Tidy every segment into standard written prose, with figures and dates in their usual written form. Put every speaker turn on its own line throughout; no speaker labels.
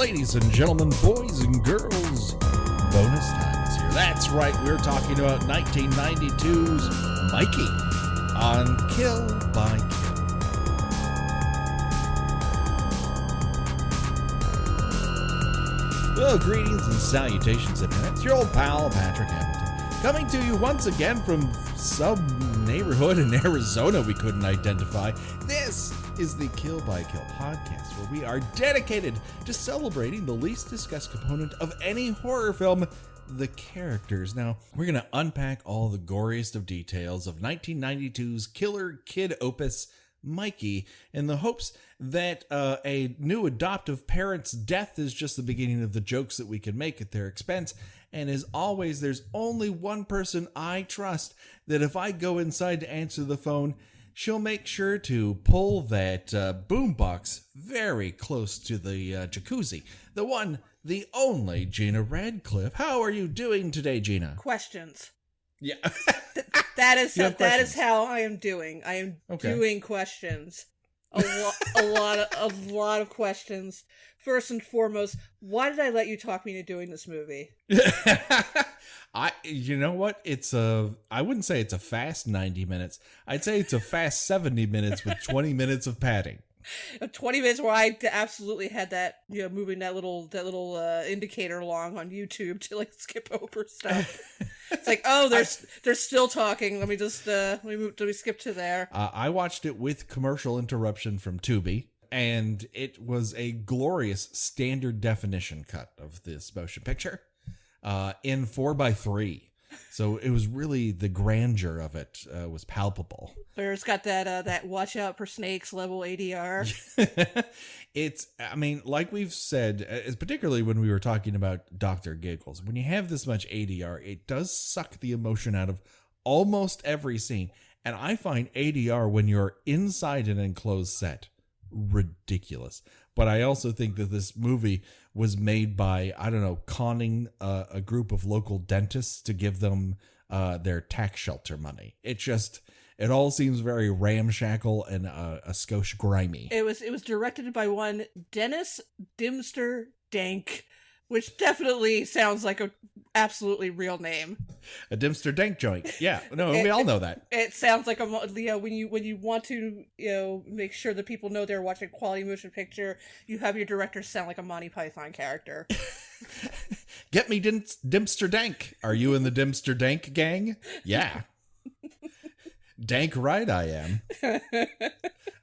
Ladies and gentlemen, boys and girls, bonus time is here. That's right, we're talking about 1992's Mikey on Kill by Kill. Well, greetings and salutations, Internet. It's your old pal, Patrick Hamilton, coming to you once again from some neighborhood in Arizona we couldn't identify. This is the Kill by Kill podcast, where we are dedicated to celebrating the least discussed component of any horror film, the characters. Now, we're going to unpack all the goriest of details of 1992's killer kid opus, Mikey, in the hopes that a new adoptive parent's death is just the beginning of the jokes that we can make at their expense. And as always, there's only one person I trust that if I go inside to answer the phone, she'll make sure to pull that boombox very close to the jacuzzi. The one, the only Gina Radcliffe. How are you doing today, Gina?
Questions.
Yeah.
That is how I am doing. I am doing questions. A lot of questions. First and foremost, why did I let you talk me into doing this movie?
You know what? I wouldn't say it's a fast 90 minutes. I'd say it's a fast 70 minutes with 20 minutes of padding.
20 minutes where I absolutely had that, moving that little indicator along on YouTube to skip over stuff. It's like, oh, they're still talking. Let me just let me skip to there.
I watched it with commercial interruption from Tubi, and it was a glorious standard definition cut of this motion picture in 4:3. So it was really, the grandeur of it was palpable.
Where it's got that watch out for snakes level ADR.
Like we've said, particularly when we were talking about Dr. Giggles, when you have this much ADR, it does suck the emotion out of almost every scene. And I find ADR when you're inside an enclosed set ridiculous. But I also think that this movie was made by, conning a group of local dentists to give them their tax shelter money. It all seems very ramshackle and a skosh grimy.
It was directed by one Dennis Dimster Dank, which definitely sounds like a absolutely real name.
A Dimster Dank joint. Yeah, no, we all know that.
It sounds like when you want to make sure that people know they're watching a quality motion picture, you have your director sound like a Monty Python character.
Get me Dimster Dank. Are you in the Dimster Dank gang? Yeah. Dank right I am.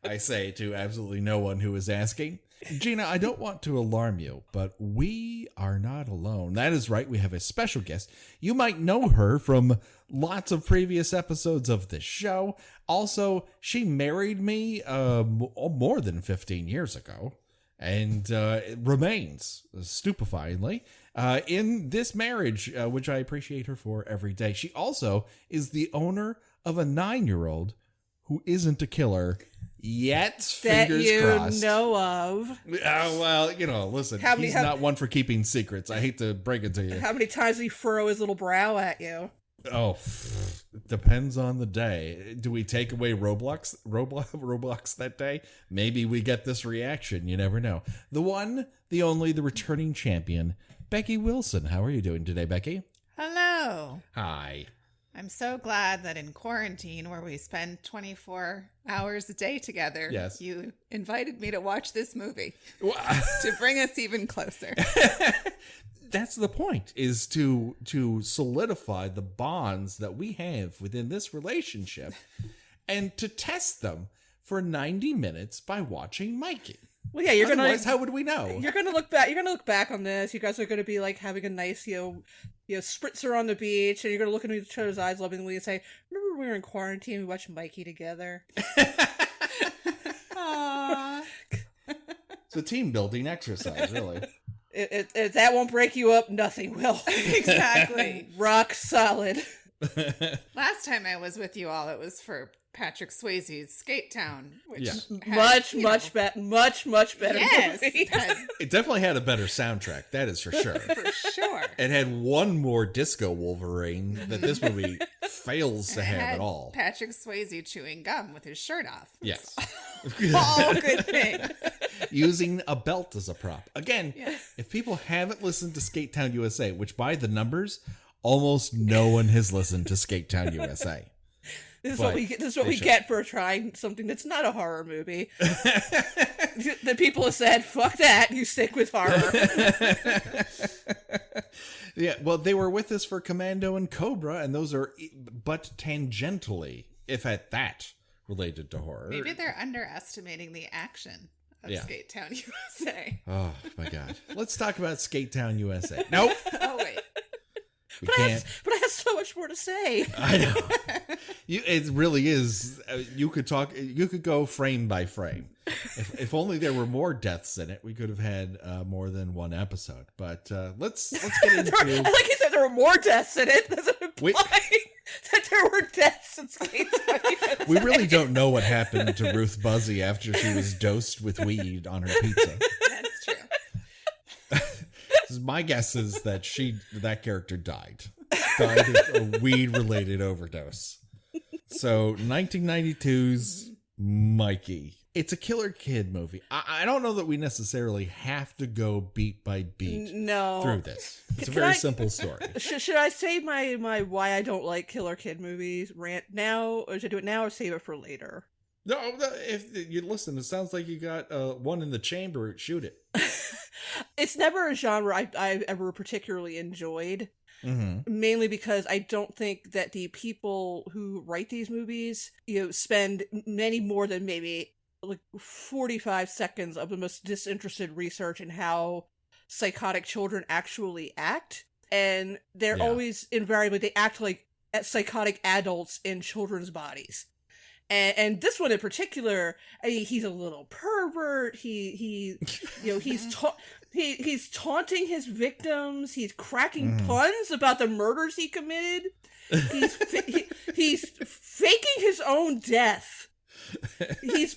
I say to absolutely no one who is asking. Gina, I don't want to alarm you, but we are not alone. That is right, we have a special guest. You might know her from lots of previous episodes of this show. Also, she married me more than 15 years ago, and it remains, stupefyingly, in this marriage, which I appreciate her for every day. She also is the owner of a 9-year-old who isn't a killer yet,
that
fingers
you
crossed.
know of.
Oh, well, listen, he's not one for keeping secrets. I hate to break it to you.
How many times did he furrow his little brow at you?
Oh, depends on the day. Do we take away Roblox that day? Maybe we get this reaction. You never know. The one, the only, the returning champion, Becky Wilson. How are you doing today, Becky?
Hello.
Hi.
I'm so glad that in quarantine, where we spend 24 hours a day together,
yes,
you invited me to watch this movie to bring us even closer.
That's the point, is to solidify the bonds that we have within this relationship and to test them for 90 minutes by watching Mikey.
Well, yeah,
Otherwise, how would we know?
You're gonna look back. You're gonna look back on this. You guys are gonna be having a nice, spritzer on the beach, and you're gonna look into each other's eyes lovingly and say, "Remember when we were in quarantine? We watched Mikey together."
Aww.
It's
a team building exercise, really.
If that won't break you up, nothing will.
Exactly.
Rock solid.
Last time I was with you all, it was for Patrick Swayze's Skate Town, which
had, much better
yes,
movie.
It definitely had a better soundtrack, that is for sure.
For sure.
It had one more disco Wolverine that this movie fails to have at all.
Patrick Swayze chewing gum with his shirt off.
Yes.
All good things.
using a belt as a prop. Again,
Yes.
if people haven't listened to Skate Town USA, which by the numbers, almost no one has listened to Skate Town USA.
This is
But
what we get. This is what
they
we
should.
get for trying something that's not a horror movie. The people have said, "Fuck that! You stick with horror."
Yeah, well, they were with us for Commando and Cobra, and those are but tangentially, if at that, related to horror.
Maybe they're underestimating the action of
Yeah.
Skate Town USA.
Oh my God! Let's talk about Skate Town USA. Nope,
Oh, wait.
we can't.
But I have so much more to say.
I know. It really is. You could talk. You could go frame by frame. If only there were more deaths in it, we could have had more than one episode. But let's get into.
Like you said, there were more deaths in it. Does it imply
Wait.
that there were deaths in Skate Town USA?
We really don't know what happened to Ruth Buzzy after she was dosed with weed on her pizza.
That's true.
My guess is that that character died of a weed-related overdose. So 1992's Mikey. It's a killer kid movie. I don't know that we necessarily have to go beat by beat
No.
through this. It's a
Can
very
I-
simple story.
Should I save my why I don't like killer kid movies rant now, or should I do it now or save it for later?
No, if you listen, it sounds like you got one in the chamber. Shoot it.
It's never a genre I've ever particularly enjoyed.
Mm-hmm.
Mainly because I don't think that the people who write these movies, spend many more than maybe like 45 seconds of the most disinterested research in how psychotic children actually act. And they're
Yeah.
always invariably, they act like psychotic adults in children's bodies. And this one in particular, I mean, he's a little pervert. He's taunting his victims. He's cracking puns about the murders he committed. He's faking his own death. He's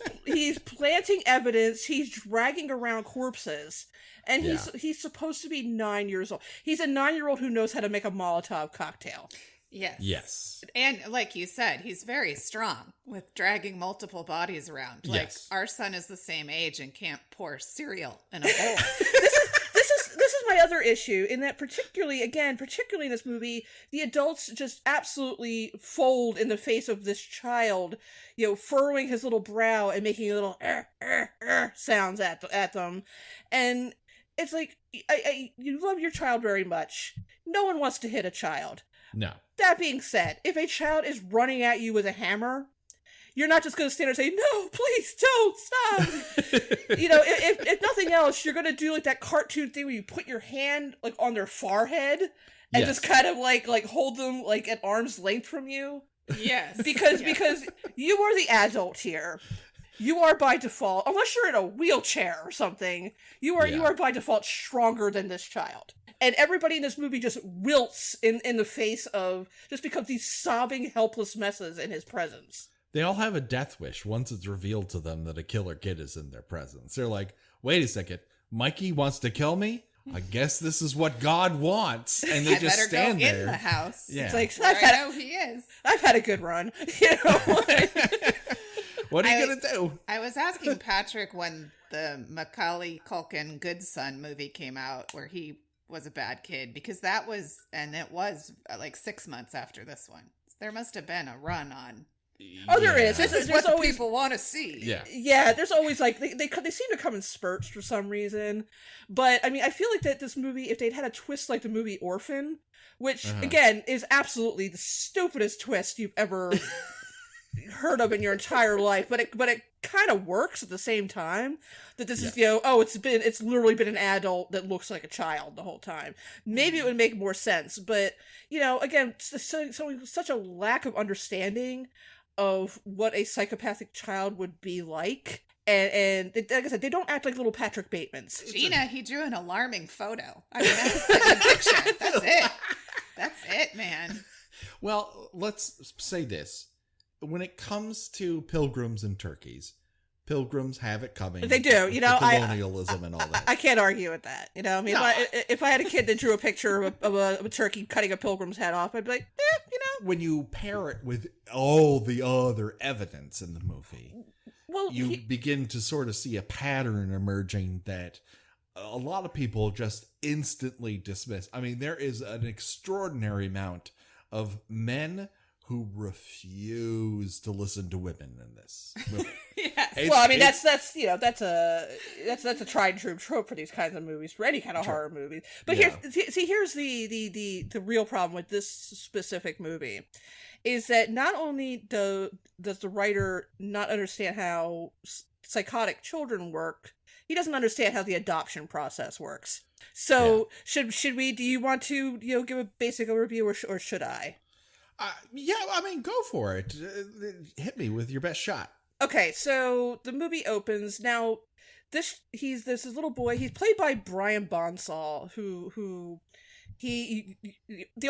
planting evidence. He's dragging around corpses, and he's supposed to be 9 years old. He's a 9-year-old who knows how to make a Molotov cocktail.
Yes.
Yes.
And like you said, he's very strong with dragging multiple bodies around. Like,
Yes.
our son is the same age and can't pour cereal in a bowl.
This is my other issue in that particularly in this movie, the adults just absolutely fold in the face of this child, furrowing his little brow and making little sounds at them. And it's like, you love your child very much. No one wants to hit a child.
No.
That being said, if a child is running at you with a hammer, you're not just going to stand there and say, "No, please don't stop." If nothing else, you're going to do like that cartoon thing where you put your hand like on their forehead and
Yes.
just kind of like hold them like at arm's length from you.
Yes.
Because
Yes.
you are the adult here. You are by default, unless you're in a wheelchair or something, you are by default stronger than this child. And everybody in this movie just wilts in the face of, just becomes these sobbing, helpless messes in his presence.
They all have a death wish once it's revealed to them that a killer kid is in their presence. They're like, wait a second, Mikey wants to kill me? I guess this is what God wants. And they
I
just
better
stand
go
there.
in the house.
Yeah.
It's like,
Where I know he is.
I've had a good run.
What are you going to do?
I was asking Patrick when the Macaulay Culkin Good Son movie came out, where he was a bad kid, because it was like 6 months after this one. There must have been a run on.
Oh, there is.
This is
There's
what
always
people want to see.
Yeah.
Yeah, there's always like they seem to come in spurts for some reason. But I mean, I feel like that this movie, if they'd had a twist like the movie Orphan, which again is absolutely the stupidest twist you've ever heard of in your entire life, but it kind of works at the same time. That this is it's literally been an adult that looks like a child the whole time. Maybe it would make more sense, but again, such a lack of understanding of what a psychopathic child would be like. And like I said, they don't act like little Patrick Batemans.
Gina, he drew an alarming photo. I mean, that's like a picture. That's it. That's it, man.
Well, let's say this. When it comes to pilgrims and turkeys, pilgrims have it coming.
They do,
with the colonialism and all that.
I can't argue with that. I mean,
No.
if I had a kid that drew a picture of a turkey cutting a pilgrim's head off, I'd be like,
When you pair it with all the other evidence in the movie,
Well,
you begin to sort of see a pattern emerging that a lot of people just instantly dismiss. I mean, there is an extraordinary amount of men who refuse to listen to women in this movie.
Yes.
Well, I mean, that's a tried and true trope for these kinds of movies, for any kind of horror movie. But
Yeah.
here's the real problem with this specific movie, is that not only does the writer not understand how psychotic children work, he doesn't understand how the adoption process works. So should we? Do you want to give a basic overview, or should I?
Yeah, I mean, go for it. Hit me with your best shot.
Okay, so the movie opens. Now, this little boy. He's played by Brian Bonsall, who the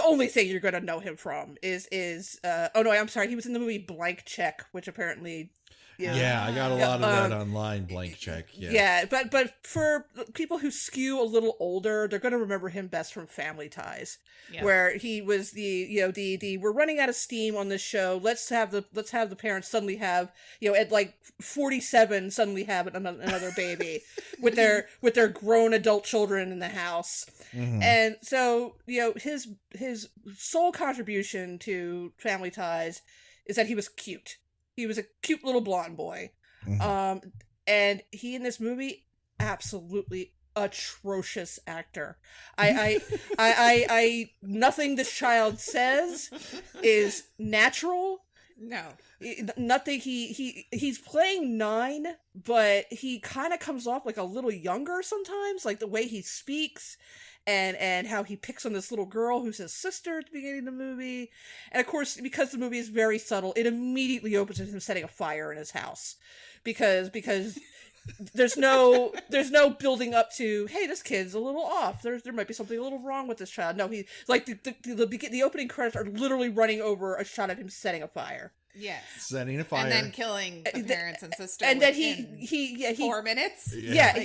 only thing you're going to know him from is oh no, I'm sorry, he was in the movie Blank Check, which apparently.
Yeah, I got a lot of that online. Blank Check.
Yeah, but for people who skew a little older, they're going to remember him best from Family Ties, where he was the we're running out of steam on this show. Let's have the parents suddenly have at like 47 suddenly have another baby with their grown adult children in the house, and so his sole contribution to Family Ties is that he was cute. He was a cute little blonde boy. And he in this movie, absolutely atrocious actor. I nothing this child says is natural.
No.
Nothing. He's playing 9, but he kind of comes off like a little younger sometimes, like the way he speaks. And how he picks on this little girl who's his sister at the beginning of the movie. And of course, because the movie is very subtle, it immediately opens with him setting a fire in his house. Because there's no building up to, hey, this kid's a little off. There might be something a little wrong with this child. No, he like the opening credits are literally running over a shot of him setting a fire.
Yes.
Setting a fire.
And then killing the parents and sister.
And then he
4 minutes.
Yeah,
Like,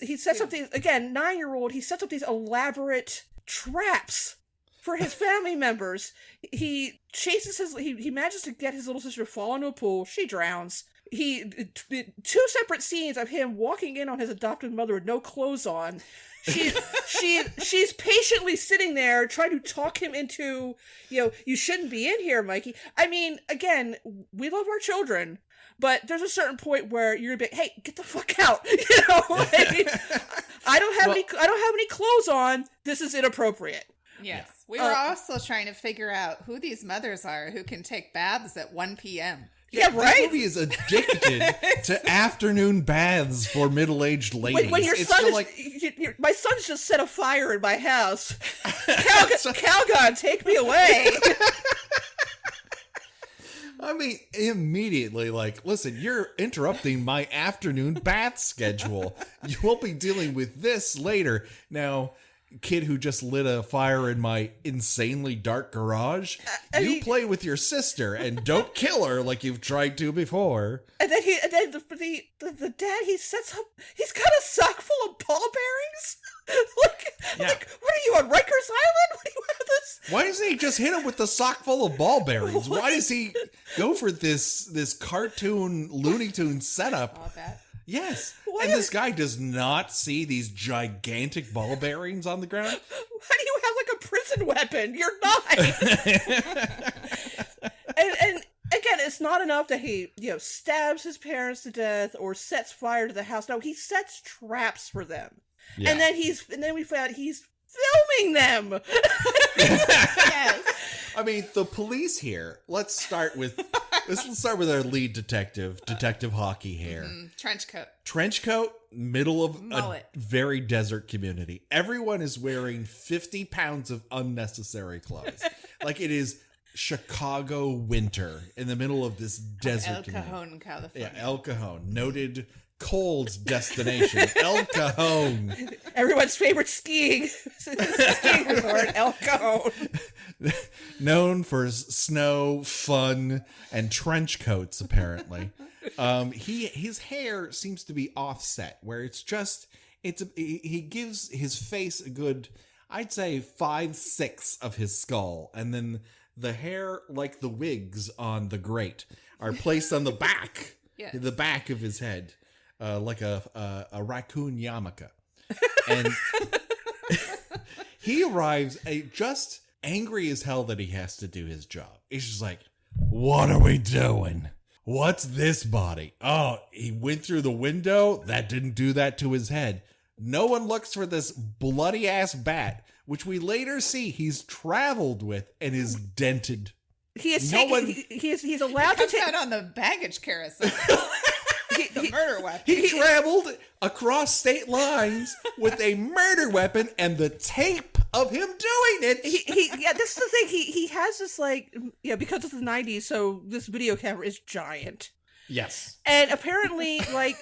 he sets up these, again, 9-year-old, he sets up these elaborate traps for his family members. He chases he manages to get his little sister to fall into a pool. She drowns. Two separate scenes of him walking in on his adopted mother with no clothes on. She's patiently sitting there trying to talk him into, you shouldn't be in here, Mikey. I mean, again, we love our children, but there's a certain point where you're gonna be, hey, get the fuck out. Like, I don't have any clothes on. This is inappropriate.
Yes. We were also trying to figure out who these mothers are who can take baths at 1 p.m.
Yeah, right?
This movie is addicted to afternoon baths for middle-aged ladies.
When your son my son's just set a fire in my house. Calgon, take me away.
I mean, immediately, like, listen, you're interrupting my afternoon bath schedule. You won't be dealing with this later. Now, kid who just lit a fire in my insanely dark garage, you play with your sister and don't kill her like you've tried to before.
And then the dad, he's got a sock full of ball bearings. Like, what are you on Rikers Island? What do you have this?
Why doesn't he just hit him with the sock full of ball bearings? Why does he go for this cartoon Looney Tunes setup?
All that.
Yes. And this guy does not see these gigantic ball bearings on the ground.
Why do you have like a prison weapon? You're not. and again, it's not enough that he, stabs his parents to death or sets fire to the house. No, he sets traps for them. Yeah. And then we found out he's filming them.
Yes.
I mean, the police here. Let's start with our lead detective, Detective Hockey Hair. Trench coat, middle of
mullet.
A very desert community. Everyone is wearing 50 pounds of unnecessary clothes. Like it is Chicago winter in the middle of this desert community.
El Cajon, California.
Yeah, El Cajon, noted cold destination. El Cajon.
Everyone's favorite skiing resort, El Cajon.
Known for snow, fun, and trench coats, apparently. His hair seems to be offset, where he gives his face a good, I'd say 5/6 of his skull, and then the hair, like the wigs on The Great, are placed on the back
Yes.
the back of his head, like a Raccoon Yamaka. And he arrives just angry as hell that he has to do his job. He's just like, what are we doing? What's this body? Oh, he went through the window? That didn't do that to his head. No one looks for this bloody ass bat, which we later see he's traveled with and is dented.
He is he's allowed to
take out on the baggage carousel. The murder weapon.
He traveled across state lines with a murder weapon and the tape of him doing it.
This is the thing. He has this, like, because it's the 90s, so this video camera is giant.
Yes.
And apparently, like,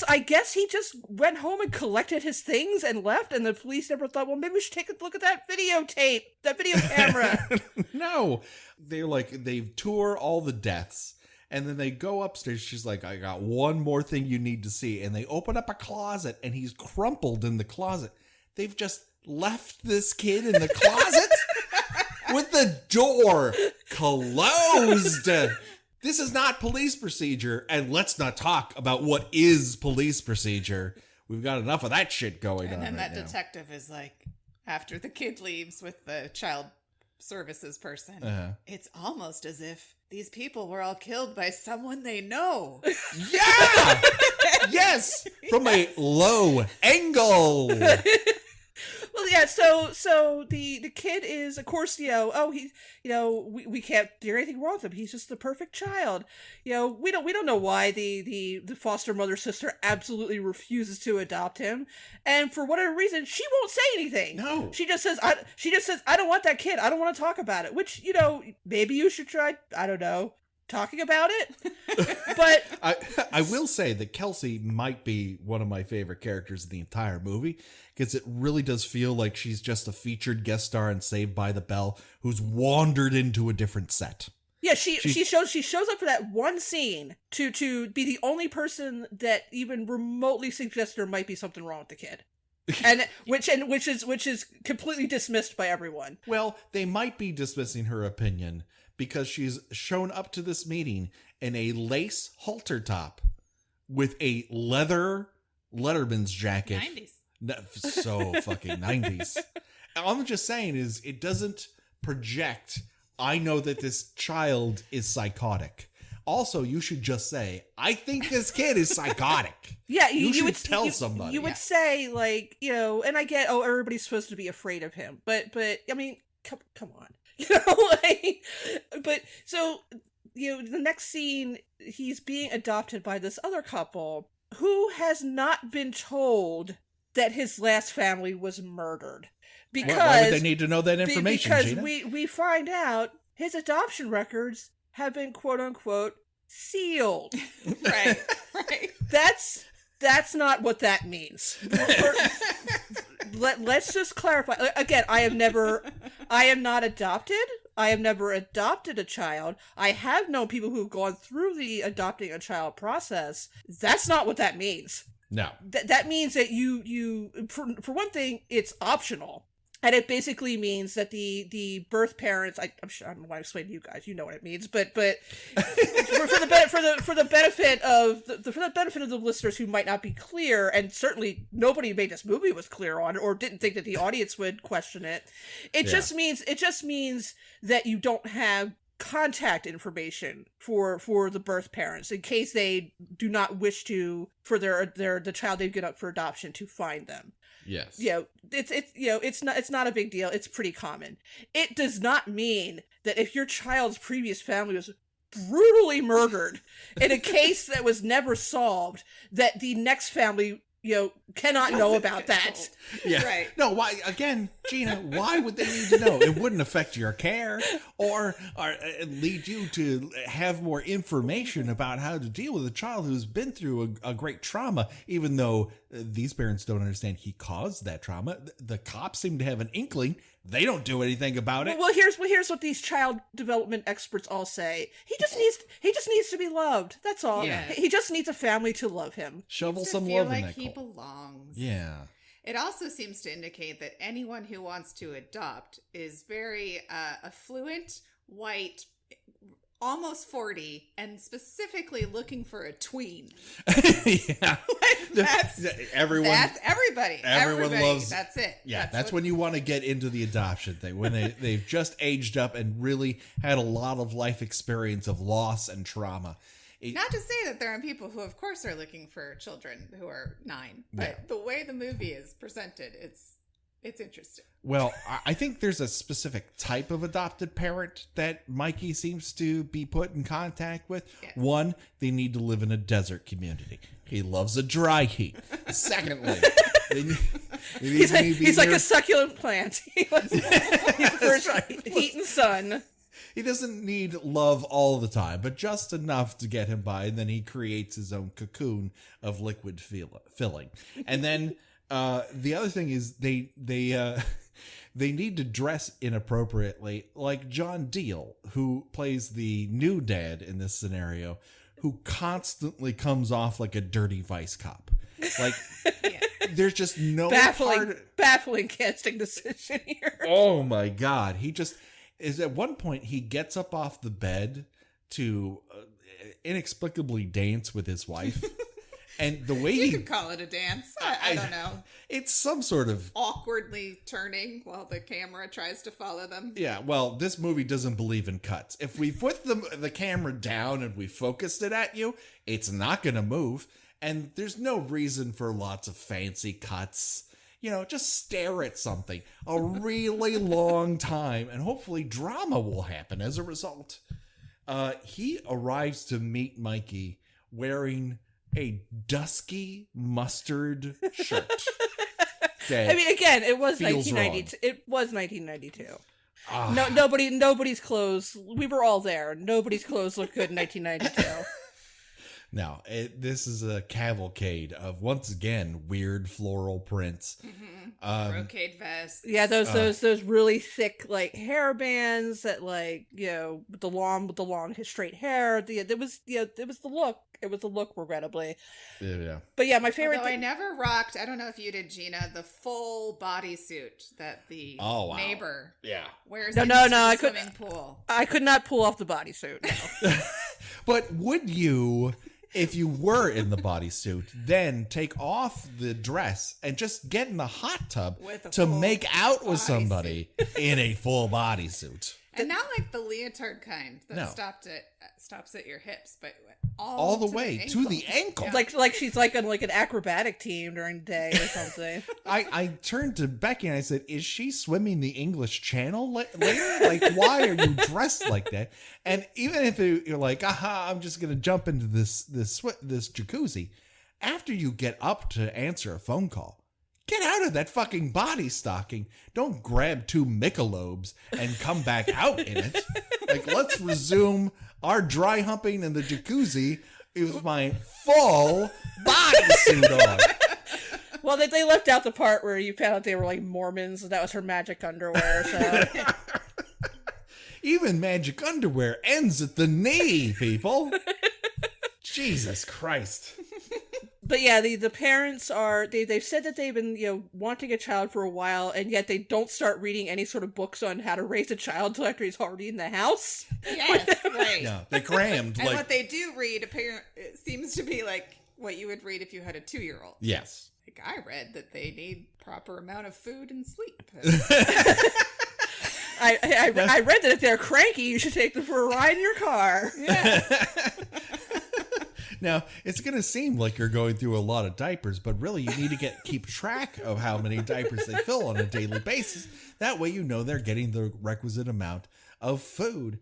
I guess he just went home and collected his things and left, and the police never thought, well, maybe we should take a look at that videotape, that video camera.
No. They tour all the deaths. And then they go upstairs. She's like, I got one more thing you need to see. And they open up a closet, and he's crumpled in the closet. They've just left this kid in the closet with the door closed. This is not police procedure. And let's not talk about what is police procedure. We've got enough of that shit going on.
And then
right
that
now.
detective is like, after the kid leaves with the child services person, it's almost as if these people were all killed by someone they know.
Yeah! Yes! From a low angle.
Well, yeah, so the kid is, of course, we can't do anything wrong with him. He's just the perfect child. We don't know why the foster mother sister absolutely refuses to adopt him, and for whatever reason, she won't say anything.
No,
she just says, I don't want that kid. I don't want to talk about it. Which, maybe you should try. I don't know, talking about it. But
I will say that Kelsey might be one of my favorite characters in the entire movie, because it really does feel like she's just a featured guest star in Saved by the Bell who's wandered into a different set.
Yeah, she shows up for that one scene to be the only person that even remotely suggests there might be something wrong with the kid. And which is completely dismissed by everyone.
Well, they might be dismissing her opinion because she's shown up to this meeting in a lace halter top with a leather Letterman's jacket.
90s.
So fucking 90s. All I'm just saying is it doesn't project, I know that this child is psychotic. Also, you should just say, I think this kid is psychotic.
Yeah,
you would tell somebody.
You would say, like, and I get, everybody's supposed to be afraid of him. But I mean, come on. But so, the next scene, he's being adopted by this other couple who has not been told that his last family was murdered. Because
why would they need to know that information,
because
Gina?
we find out his adoption records have been quote unquote sealed.
Right.
That's not what that means. Let's just clarify. Again, I am not adopted. I have never adopted a child. I have known people who've gone through the adopting a child process. That's not what that means.
No.
That means that you for one thing, it's optional. And it basically means that the birth parents, I'm sure I don't want to explain to you guys, you know what it means, but for the benefit of the listeners who might not be clear, and certainly nobody who made this movie was clear on or didn't think that the audience would question it. It just means that you don't have contact information for the birth parents in case they do not wish to, for the child they've given up for adoption, to find them.
Yes.
It's not a big deal. It's pretty common. It does not mean that if your child's previous family was brutally murdered in a case that was never solved, that the next family cannot know about that.
Yeah.
Right.
No, why, again, Gina, why would they need to know? It wouldn't affect your care or lead you to have more information about how to deal with a child who's been through a great trauma, even though these parents don't understand he caused that trauma. The cops seem to have an inkling. They don't do anything about it.
Well, here's what these child development experts all say. He just needs to be loved. That's all.
Yeah.
He just needs a family to love him.
Shovel some
feel
love
like
in that
he
coal.
belongs.
Yeah.
It also seems to indicate that anyone who wants to adopt is very affluent, white, almost 40 and specifically looking for a tween.
Yeah.
That's
everyone.
That's everybody.
Everyone
Everybody.
loves.
That's it.
Yeah, that's when you want to get into the adoption thing, when they've just aged up and really had a lot of life experience of loss and trauma.
Not to say that there aren't people who, of course, are looking for children who are 9, but the way the movie is presented, it's interesting.
Well, I think there's a specific type of adopted parent that Mikey seems to be put in contact with. Yes. One, they need to live in a desert community. He loves a dry heat. Secondly,
he's like a succulent plant. He prefers heat and sun.
He doesn't need love all the time, but just enough to get him by, and then he creates his own cocoon of liquid filling. And then the other thing is they need to dress inappropriately, like John Deal, who plays the new dad in this scenario, who constantly comes off like a dirty vice cop. Like, there's just no
baffling casting decision here.
Oh my God. He just is at one point he gets up off the bed to inexplicably dance with his wife. And the way
you could call it a dance. I don't know.
It's some sort of
awkwardly turning while the camera tries to follow them.
Yeah, well, this movie doesn't believe in cuts. If we put the camera down and we focused it at you, it's not going to move. And there's no reason for lots of fancy cuts. You know, just stare at something a really long time, and hopefully drama will happen as a result. He arrives to meet Mikey wearing a dusky mustard shirt.
I mean, again, it was 1992. It was 1992. No, nobody's clothes. We were all there. Nobody's clothes looked good in 1992.
Now, this is a cavalcade of, once again, weird floral prints.
Mm-hmm. Brocade vests.
Yeah, those really thick, like, hair bands that, like, you know, with the long straight hair. It was the look. It was the look, regrettably.
Yeah.
But yeah, my favorite.
I never rocked. I don't know if you did, Gina, the full bodysuit that the neighbor wears. No,
I
couldn't. Swimming pool.
I could not pull off the bodysuit. No.
But would you? If you were in the bodysuit, then take off the dress and just get in the hot tub to make out with somebody in a full bodysuit.
And not like the leotard kind that stops at your hips, but
all the way to the ankle.
Yeah. Like she's like on like an acrobatic team during the day or something.
I turned to Becky and I said, "Is she swimming the English Channel later? Like, why are you dressed like that?" And even if you're like, "Aha, I'm just gonna jump into this jacuzzi," after you get up to answer a phone call, get out of that fucking body stocking. Don't grab 2 Michelobes and come back out in it. Like, let's resume our dry humping in the jacuzzi with my full bodysuit on.
Well, they left out the part where you found out they were like Mormons, and that was her magic underwear. So
even magic underwear ends at the knee, people. Jesus Christ.
But yeah, the parents are they've said that they've been wanting a child for a while, and yet they don't start reading any sort of books on how to raise a child until after he's already in the house.
Yes, right.
Yeah, they crammed.
And what they do read, apparently, it seems to be like what you would read if you had a 2-year-old.
Yes.
Like I read that they need proper amount of food and sleep.
I read that if they're cranky, you should take them for a ride in your car.
Yeah.
Now, it's going to seem like you're going through a lot of diapers, but really you need to keep track of how many diapers they fill on a daily basis. That way you know they're getting the requisite amount of food.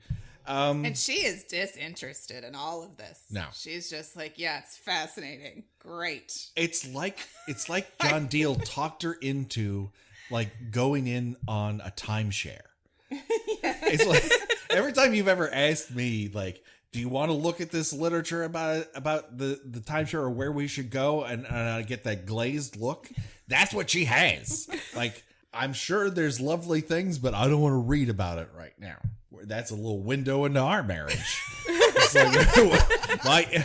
And she is disinterested in all of this.
No.
She's just like, yeah, it's fascinating. Great.
It's like John Deal talked her into like going in on a timeshare. Yeah. It's like every time you've ever asked me, like, do you want to look at this literature about the timeshare or where we should go? And I get that glazed look. That's what she has. Like, I'm sure there's lovely things, but I don't want to read about it right now. That's a little window into our marriage. It's like,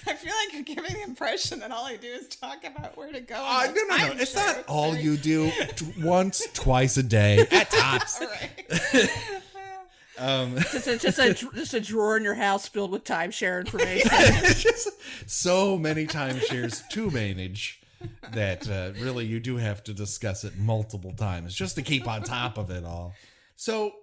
I feel like you're giving the impression that all I do is talk about where to go.
No. It's not all you do. Once, twice a day at tops.
All right.
Just a drawer in your house filled with timeshare information.
Just so many timeshares to manage that really you do have to discuss it multiple times just to keep on top of it all. So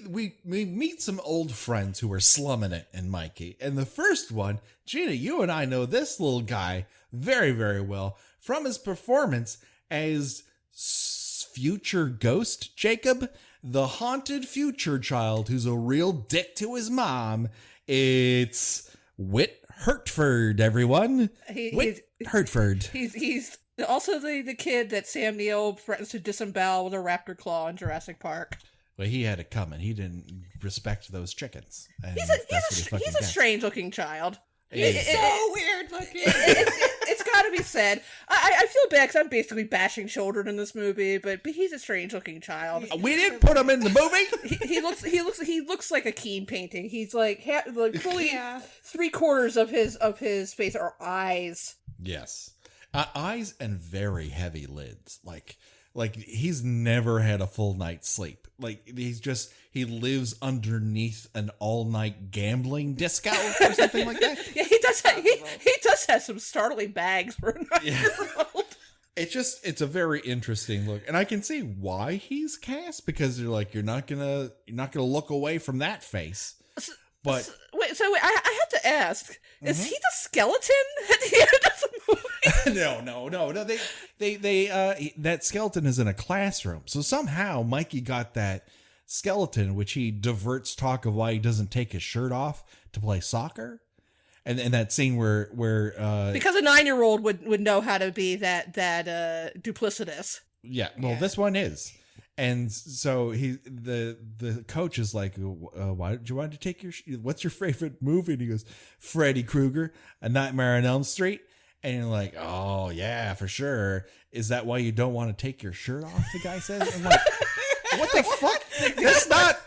we meet some old friends who are slumming it in Mikey. And the first one, Gina, you and I know this little guy very, very well from his performance as future ghost Jacob, the haunted future child who's a real dick to his mom. It's Whit Hertford, everyone. Whit Hertford.
He's also the kid that Sam Neill threatens to disembowel with a raptor claw in Jurassic Park.
Well, he had it coming. He didn't respect those chickens. And
He's a strange looking child.
He's so weird looking.
It's got to be said. I feel bad because I'm basically bashing children in this movie, but he's a strange looking child.
We didn't put him in the movie.
He looks like a Keane painting. He's like fully 3/4 of his face are eyes.
Yes, eyes and very heavy lids. Like he's never had a full night's sleep. Like he lives underneath an all-night gambling disco or something like that.
Yeah, he does have some startling bags for a 9-year-old.
It's a very interesting look, and I can see why he's cast, because you're not gonna look away from that face. But
wait, I have to ask: is he the skeleton at the end of the movie?
No. They that skeleton is in a classroom, so somehow Mikey got that skeleton, which he diverts talk of why he doesn't take his shirt off to play soccer, and that scene where
because a 9-year-old would know how to be that duplicitous.
Yeah, well, this one is. And so the coach is like, why did you want to take what's your favorite movie? And he goes, Freddy Krueger, A Nightmare on Elm Street. And you're like, oh yeah, for sure. Is that why you don't want to take your shirt off? The guy says. I'm like, what the fuck?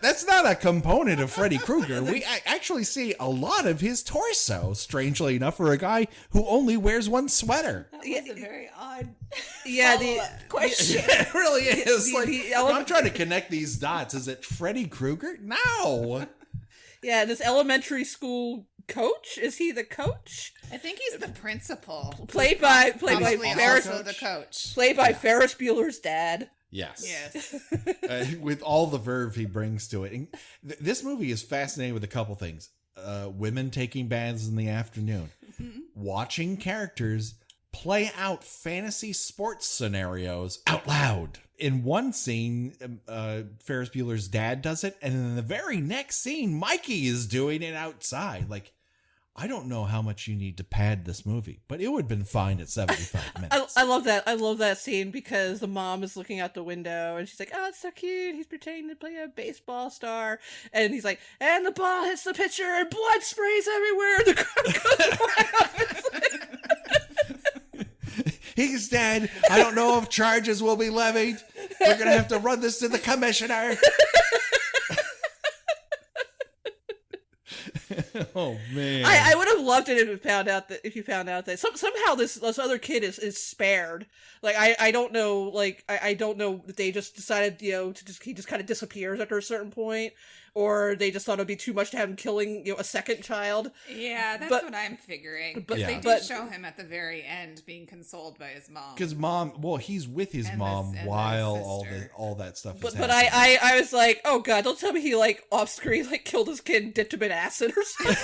That's not a component of Freddy Krueger. We actually see a lot of his torso, strangely enough, for a guy who only wears one sweater.
That was a very odd
question.
It
really is. I'm trying to connect these dots. Is it Freddy Krueger? No.
Yeah, this elementary school coach, is he the coach?
I think he's the principal.
Played by Ferris,
also the coach.
Played by Ferris Bueller's dad.
Yes. With all the verve he brings to it. And this movie is fascinating with a couple things. Women taking baths in the afternoon. Watching characters play out fantasy sports scenarios out loud. In one scene, Ferris Bueller's dad does it. And in the very next scene, Mikey is doing it outside. Like, I don't know how much you need to pad this movie, but it would have been fine at 75 minutes.
I love that. I love that scene because the mom is looking out the window and she's like, oh, it's so cute. He's pretending to play a baseball star. And he's like, and the ball hits the pitcher and blood sprays everywhere. The crowd goes wild.
He's dead. I don't know if charges will be levied. We're going to have to run this to the commissioner. Oh man!
I would have loved it if you found out that somehow this other kid is spared. Like I don't know. Like I don't know if they just decided he just kind of disappears after a certain point, or they just thought it'd be too much to have him killing a second child.
Yeah, that's what I'm figuring. But they do show him at the very end being consoled by his mom.
Because he's with his mom while all that stuff is happening.
But I was like, oh god, don't tell me he off screen killed his kid and dipped him in acid or something.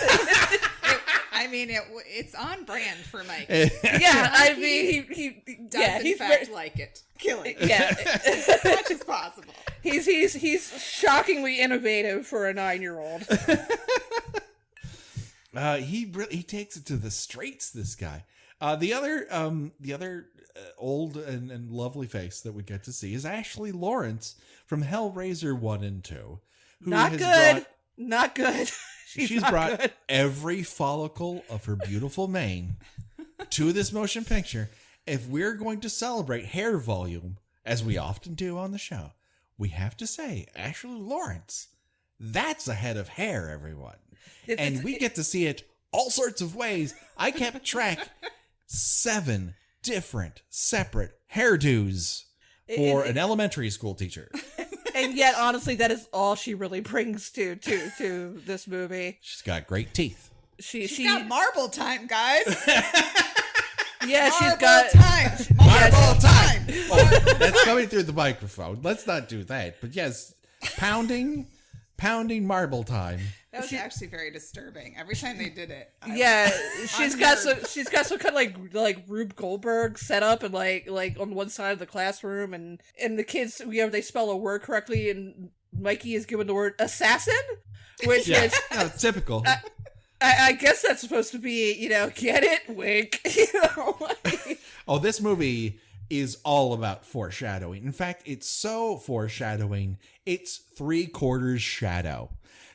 It's on brand for Mike.
Yeah, I mean he
does in fact like it. Killing.
Yeah,
as much as possible.
He's shockingly innovative for a 9-year-old.
He takes it to the straights. This guy. The other old and lovely face that we get to see is Ashley Lawerence from Hellraiser 1 and 2.
Not good.
She's brought every follicle of her beautiful mane to this motion picture. If we're going to celebrate hair volume, as we often do on the show, we have to say, Ashley Lawerence, that's a head of hair, everyone. And we get to see it all sorts of ways. I kept track 7 different separate hairdos for an elementary school teacher.
And yet, honestly, that is all she really brings to this movie.
She's got great teeth.
She's got marble time, guys.
Yeah, she's
Marble
got
time. Marble time.
Oh, that's coming through the microphone. Let's not do that. But yes, pounding marble time.
That was actually very disturbing. Every time they did it.
She's got some kind of like Rube Goldberg set up and like on one side of the classroom, and the kids, they spell a word correctly, and Mikey is given the word assassin, which is
typical.
I guess that's supposed to be, get it, wink.
Oh, this movie is all about foreshadowing. In fact, it's so foreshadowing, it's 3/4 shadow.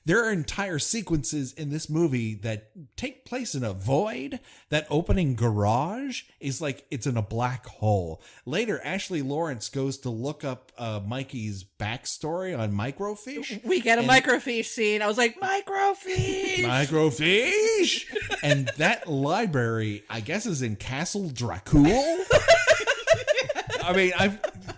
There are entire sequences in this movie that take place in a void. That opening garage is like it's in a black hole. Later, Ashley Lawerence goes to look up Mikey's backstory on microfiche.
We get a microfiche scene. I was like, microfiche!
Microfiche! And that library, I guess, is in Castle Dracul. I mean,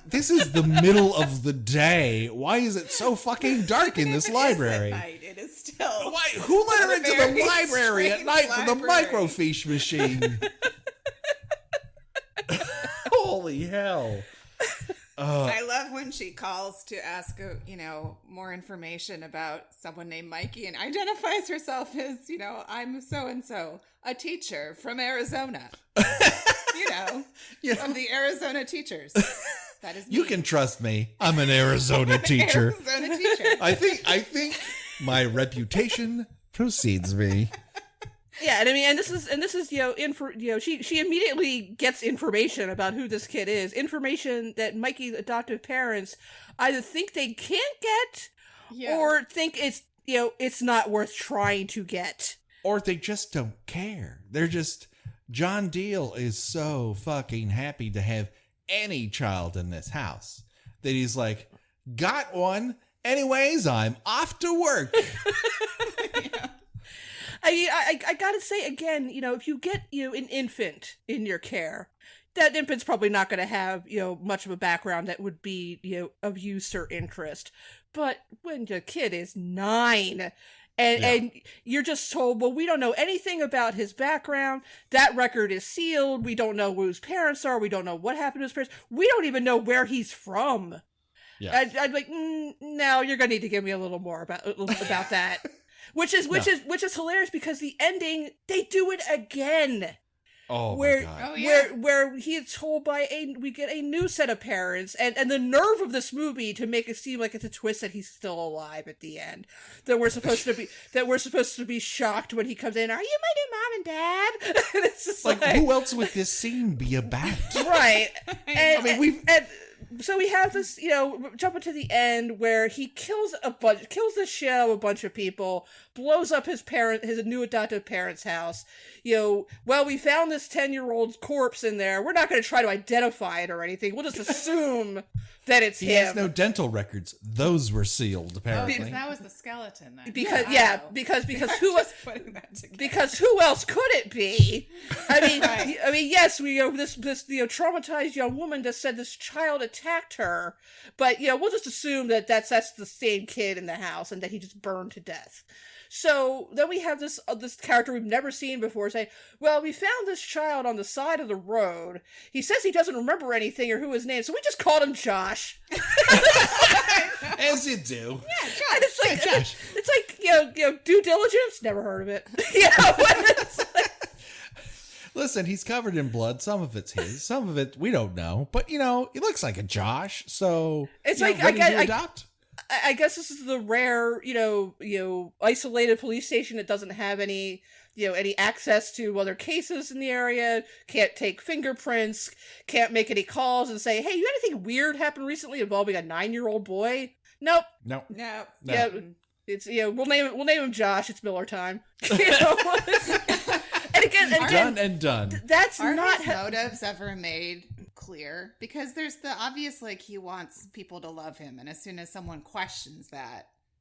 this is the middle of the day. Why is it so fucking dark in this library?
It is at night. It is still.
Why? Who let her into the library at night for the microfiche machine? Holy hell.
I love when she calls to ask, more information about someone named Mikey and identifies herself as, I'm so-and-so, a teacher from Arizona. Of the Arizona teachers. That is me.
You can trust me. I'm an Arizona teacher.
Arizona teacher.
I think my reputation precedes me.
Yeah, and this is she immediately gets information about who this kid is. Information that Mikey's adoptive parents either think they can't get or think it's not worth trying to get.
Or they just don't care. They're just, John Deal is so fucking happy to have any child in this house that he's like, got one. Anyways, I'm off to work.
I mean, I gotta say again, if you get an infant in your care, that infant's probably not going to have much of a background that would be of use or interest. But when the kid is 9. And you're just told, well, we don't know anything about his background. That record is sealed. We don't know who his parents are. We don't know what happened to his parents. We don't even know where he's from. Yeah. I'd like, no, you're going to need to give me a little more about that. Which is hilarious because the ending, they do it again.
Oh,
where,
my God.
Oh, yeah.
where he is told we get a new set of parents, and the nerve of this movie to make it seem like it's a twist that he's still alive at the end, that we're supposed to be shocked when he comes in. Are you my new mom and dad? And it's just
like, who else would this scene be about?
Right. So we have this, jumping to the end where he kills the shell of a bunch of people, blows up his new adoptive parents' house. Well, we found this 10-year-old corpse in there. We're not going to try to identify it or anything. We'll just assume that it's him.
He has no dental records. Those were sealed, apparently.
Because that was the skeleton then.
Because who else could it be? I mean, yes, we this traumatized young woman that said this child attacked her, but we'll just assume that that's the same kid in the house and that he just burned to death. So then we have this character we've never seen before say, well, we found this child on the side of the road. He says he doesn't remember anything or who his name is, so we just called him Josh.
As you do.
Yeah, Josh.
And it's like due diligence? Never heard of it. It's like,
listen, he's covered in blood. Some of it's his. Some of it we don't know. But, he looks like a Josh. So,
it's
adopt?
I guess this is the rare, isolated police station that doesn't have any access to other cases in the area, can't take fingerprints, can't make any calls and say, hey, you had anything weird happen recently involving a 9-year-old boy? Nope.
No.
Yeah, it's, we'll name him Josh. It's Miller time. And again,
done.
That's
Are
not
his motives ever made clear? Because there's the obvious, he wants people to love him, and as soon as someone questions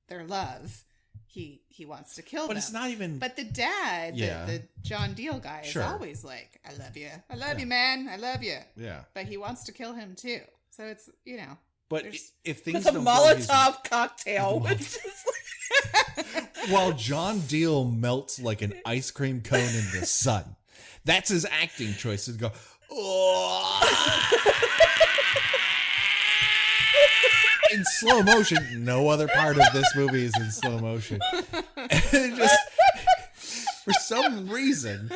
their love, he wants to kill them.
But it's not even.
But the dad, the John Deal guy, is always like, "I love you, man, I love you."
Yeah.
But he wants to kill him too. So it's
But if things
It's a
don't go his-
Molotov cocktail.
while John Deal melts like an ice cream cone in the sun. That's his acting choice to go, oh. In slow motion. No other part of this movie is in slow motion. And it just, for some reason,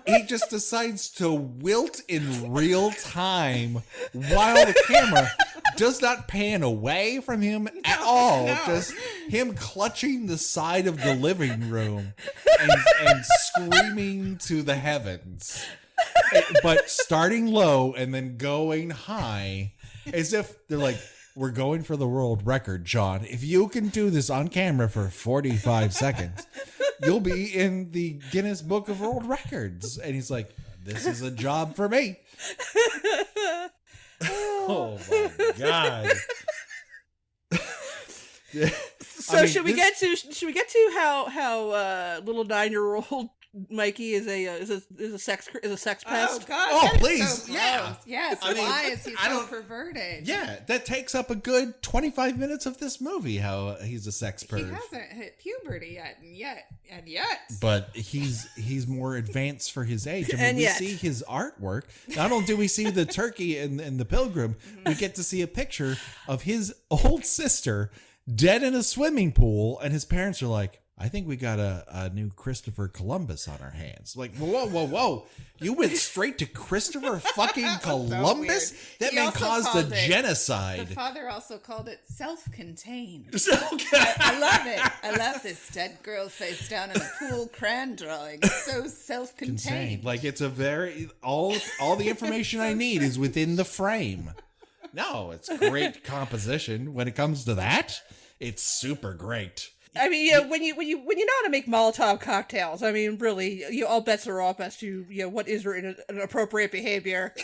he just decides to wilt in real time while the camera does not pan away from him at all.
No.
Just him clutching the side of the living room and screaming to the heavens. But starting low and then going high as if they're like, we're going for the world record, John. If you can do this on camera for 45 seconds, you'll be in the Guinness Book of World Records. And he's like, this is a job for me. Oh my God.
So should we get to how little 9-year-old Mikey is a sex pest?
Oh God!
Oh,
that is
please.
so
Yeah.
gross. Yes.
I mean,
why is he
I
so
don't-
perverted?
Yeah, that takes up a good 25 minutes of this movie, how he's a sex
He
perv.
hasn't hit puberty yet.
But he's more advanced for his age. I mean,
And
we
yet.
see his artwork. Not only do we see the turkey and the pilgrim, we get to see a picture of his old sister dead in a swimming pool, and his parents are like, I think we got a new Christopher Columbus on our hands. Like, whoa. You went straight to Christopher fucking Columbus?
weird.
That
He
man
also
caused a
called it-
genocide.
The father also called it self-contained.
Okay.
I love it. I love this dead girl face down in a pool crayon drawing. It's so self-contained.
Insane. Like, it's a very all the information I need is within the frame. No, it's great composition. When it comes to that, it's super great.
I mean, yeah, when you know how to make Molotov cocktails, I mean, really, all bets are off as to what is an appropriate behavior.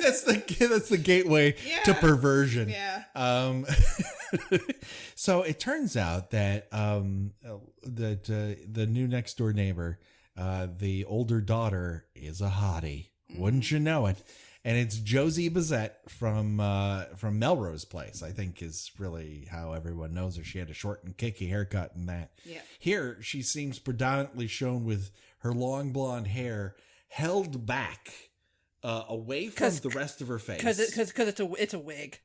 That's the gateway to perversion.
Yeah.
So it turns out that the new next door neighbor, the older daughter, is a hottie. Wouldn't you know it? And it's Josie Bazette from Melrose Place, I think is really how everyone knows her. She had a short and kicky haircut and that.
Yeah.
Here, she seems predominantly shown with her long blonde hair held back away from the rest of her face.
Because it's a wig.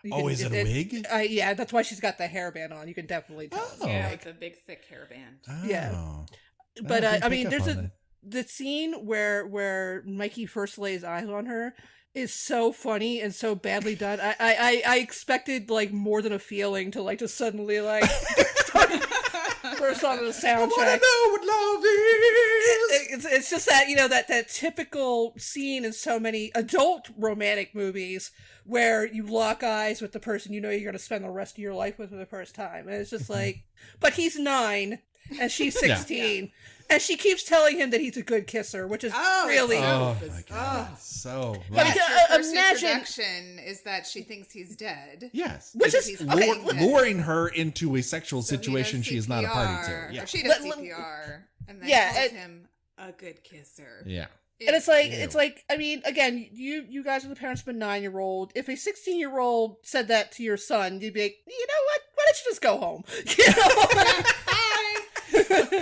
Is it a wig?
Yeah, that's why she's got the hairband on. You can definitely tell.
Oh.
Yeah, with the big thick hairband.
Oh.
Yeah. But
didn't
I mean,
pick up
there's
on that.
the scene where Mikey first lays eyes on her is so funny and so badly done. I expected like more than a feeling to like just suddenly like burst onto the soundtrack.
I wanna know what love is.
It's just that that typical scene in so many adult romantic movies where you lock eyes with the person you're going to spend the rest of your life with for the first time, and it's just like, but he's 9 and she's 16. And she keeps telling him that he's a good kisser, which is really...
Oh, my God. So...
But
Yes,
because,
her first
imagine-
introduction is that she thinks he's dead.
Yes.
Which is...
He's
Okay,
dead.
Luring her into a sexual
So he does
situation she is not a party to.
CPR,
Yeah.
Or she does
Let-
CPR. And then
Yeah,
calls
it-
him a good kisser.
Yeah.
and it's like,
Ew.
I mean, again, you guys are the parents of a 9-year-old. If a 16-year-old said that to your son, you'd be like, you know what? Why don't you just go home?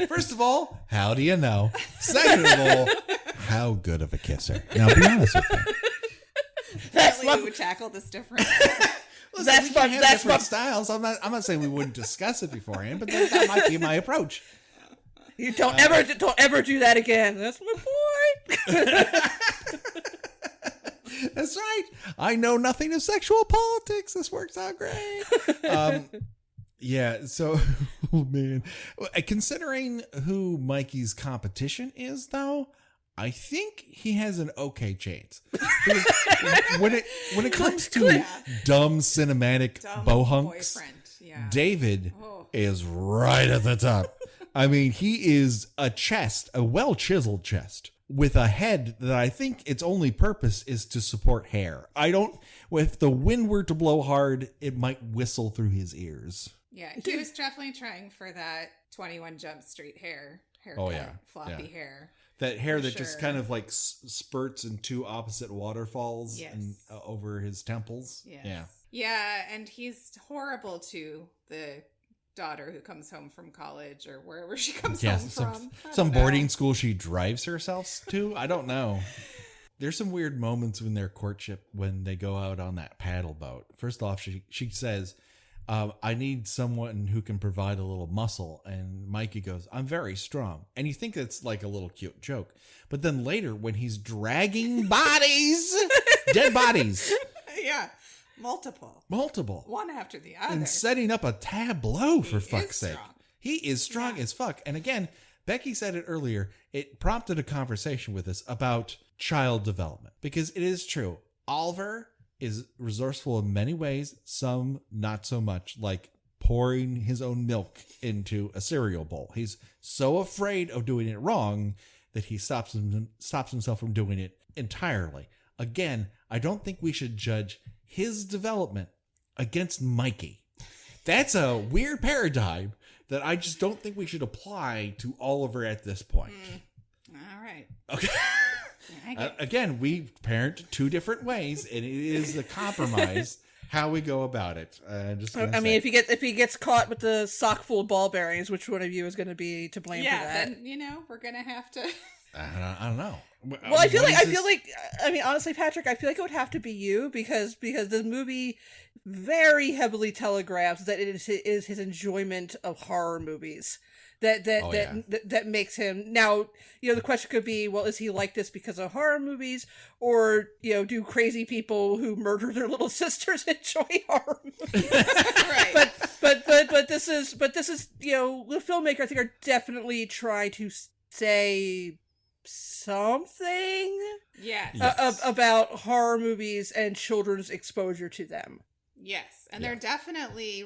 First of all, how do you know? Second of all, how good of a kisser? Now, be honest with me.
That's
Apparently we
my...
would tackle this different.
Listen,
That's
we
my-
can have
that's
different
my-
styles. I'm not saying we wouldn't discuss it beforehand, but that might be my approach.
You don't ever do that again. That's my point.
That's right. I know nothing of sexual politics. This works out great. Yeah, so, oh man. Considering who Mikey's competition is, though, I think he has an okay chance. Because when it comes to dumb cinematic
Dumb
bohunks,
boyfriend. Yeah.
David
Oh.
is right at the top. I mean, he is a well-chiseled chest, with a head that I think its only purpose is to support hair. If the wind were to blow hard, it might whistle through his ears.
Yeah, he was definitely trying for that 21 Jump Street hair. haircut,
Oh, yeah.
floppy
Yeah.
hair.
That hair
For
that just
sure.
kind of like spurts in two opposite waterfalls
Yes.
and over his temples.
Yes.
Yeah.
Yeah, and he's horrible to the daughter who comes home from college or wherever she comes home from. I
Some
don't know.
boarding school she drives herself to. I don't know. There's some weird moments in their courtship when they go out on that paddle boat. First off, she says, I need someone who can provide a little muscle. And Mikey goes, I'm very strong. And you think it's like a little cute joke. But then later when he's dragging bodies, dead bodies,
Yeah, multiple. One after the other.
and setting up a tableau for
He
fuck's
is
sake.
strong.
He is strong
Yeah.
as fuck. And again, Becky said it earlier. It prompted a conversation with us about child development because it is true. Oliver is resourceful in many ways, some not so much, like pouring his own milk into a cereal bowl. He's so afraid of doing it wrong that he stops himself from doing it entirely. Again, I don't think we should judge his development against Mikey. That's a weird paradigm that I just don't think we should apply to Oliver at this point.
All right.
Okay.
I get
Again, we parent two different ways, and it is a compromise how we go about it. Just gonna
I mean,
say.
if he gets caught with the sock full of ball bearings, which one of you is going to be to blame for that?
then we're gonna have to.
I don't know.
Well, I feel like I mean, honestly, Patrick, I feel like it would have to be you because the movie very heavily telegraphs that it is his enjoyment of horror movies that makes him. Now, the question could be, well, is he like this because of horror movies, or do crazy people who murder their little sisters enjoy horror movies?
Right.
But this is the filmmaker I think are definitely trying to say something
Yes.
about horror movies and children's exposure to them.
Yes, and they're definitely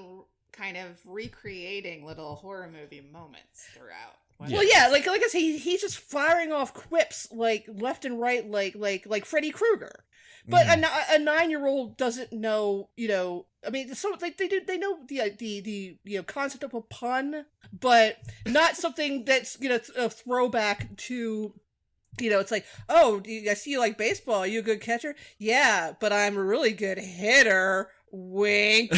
kind of recreating little horror movie moments throughout.
Well, yeah, like I say, he's just firing off quips like left and right, like Freddy Krueger. But a 9-year-old doesn't know, I mean, so they know the concept of a pun, but not something that's a throwback to. It's like, oh, I see you like baseball. Are you a good catcher? Yeah, but I'm a really good hitter. Wink.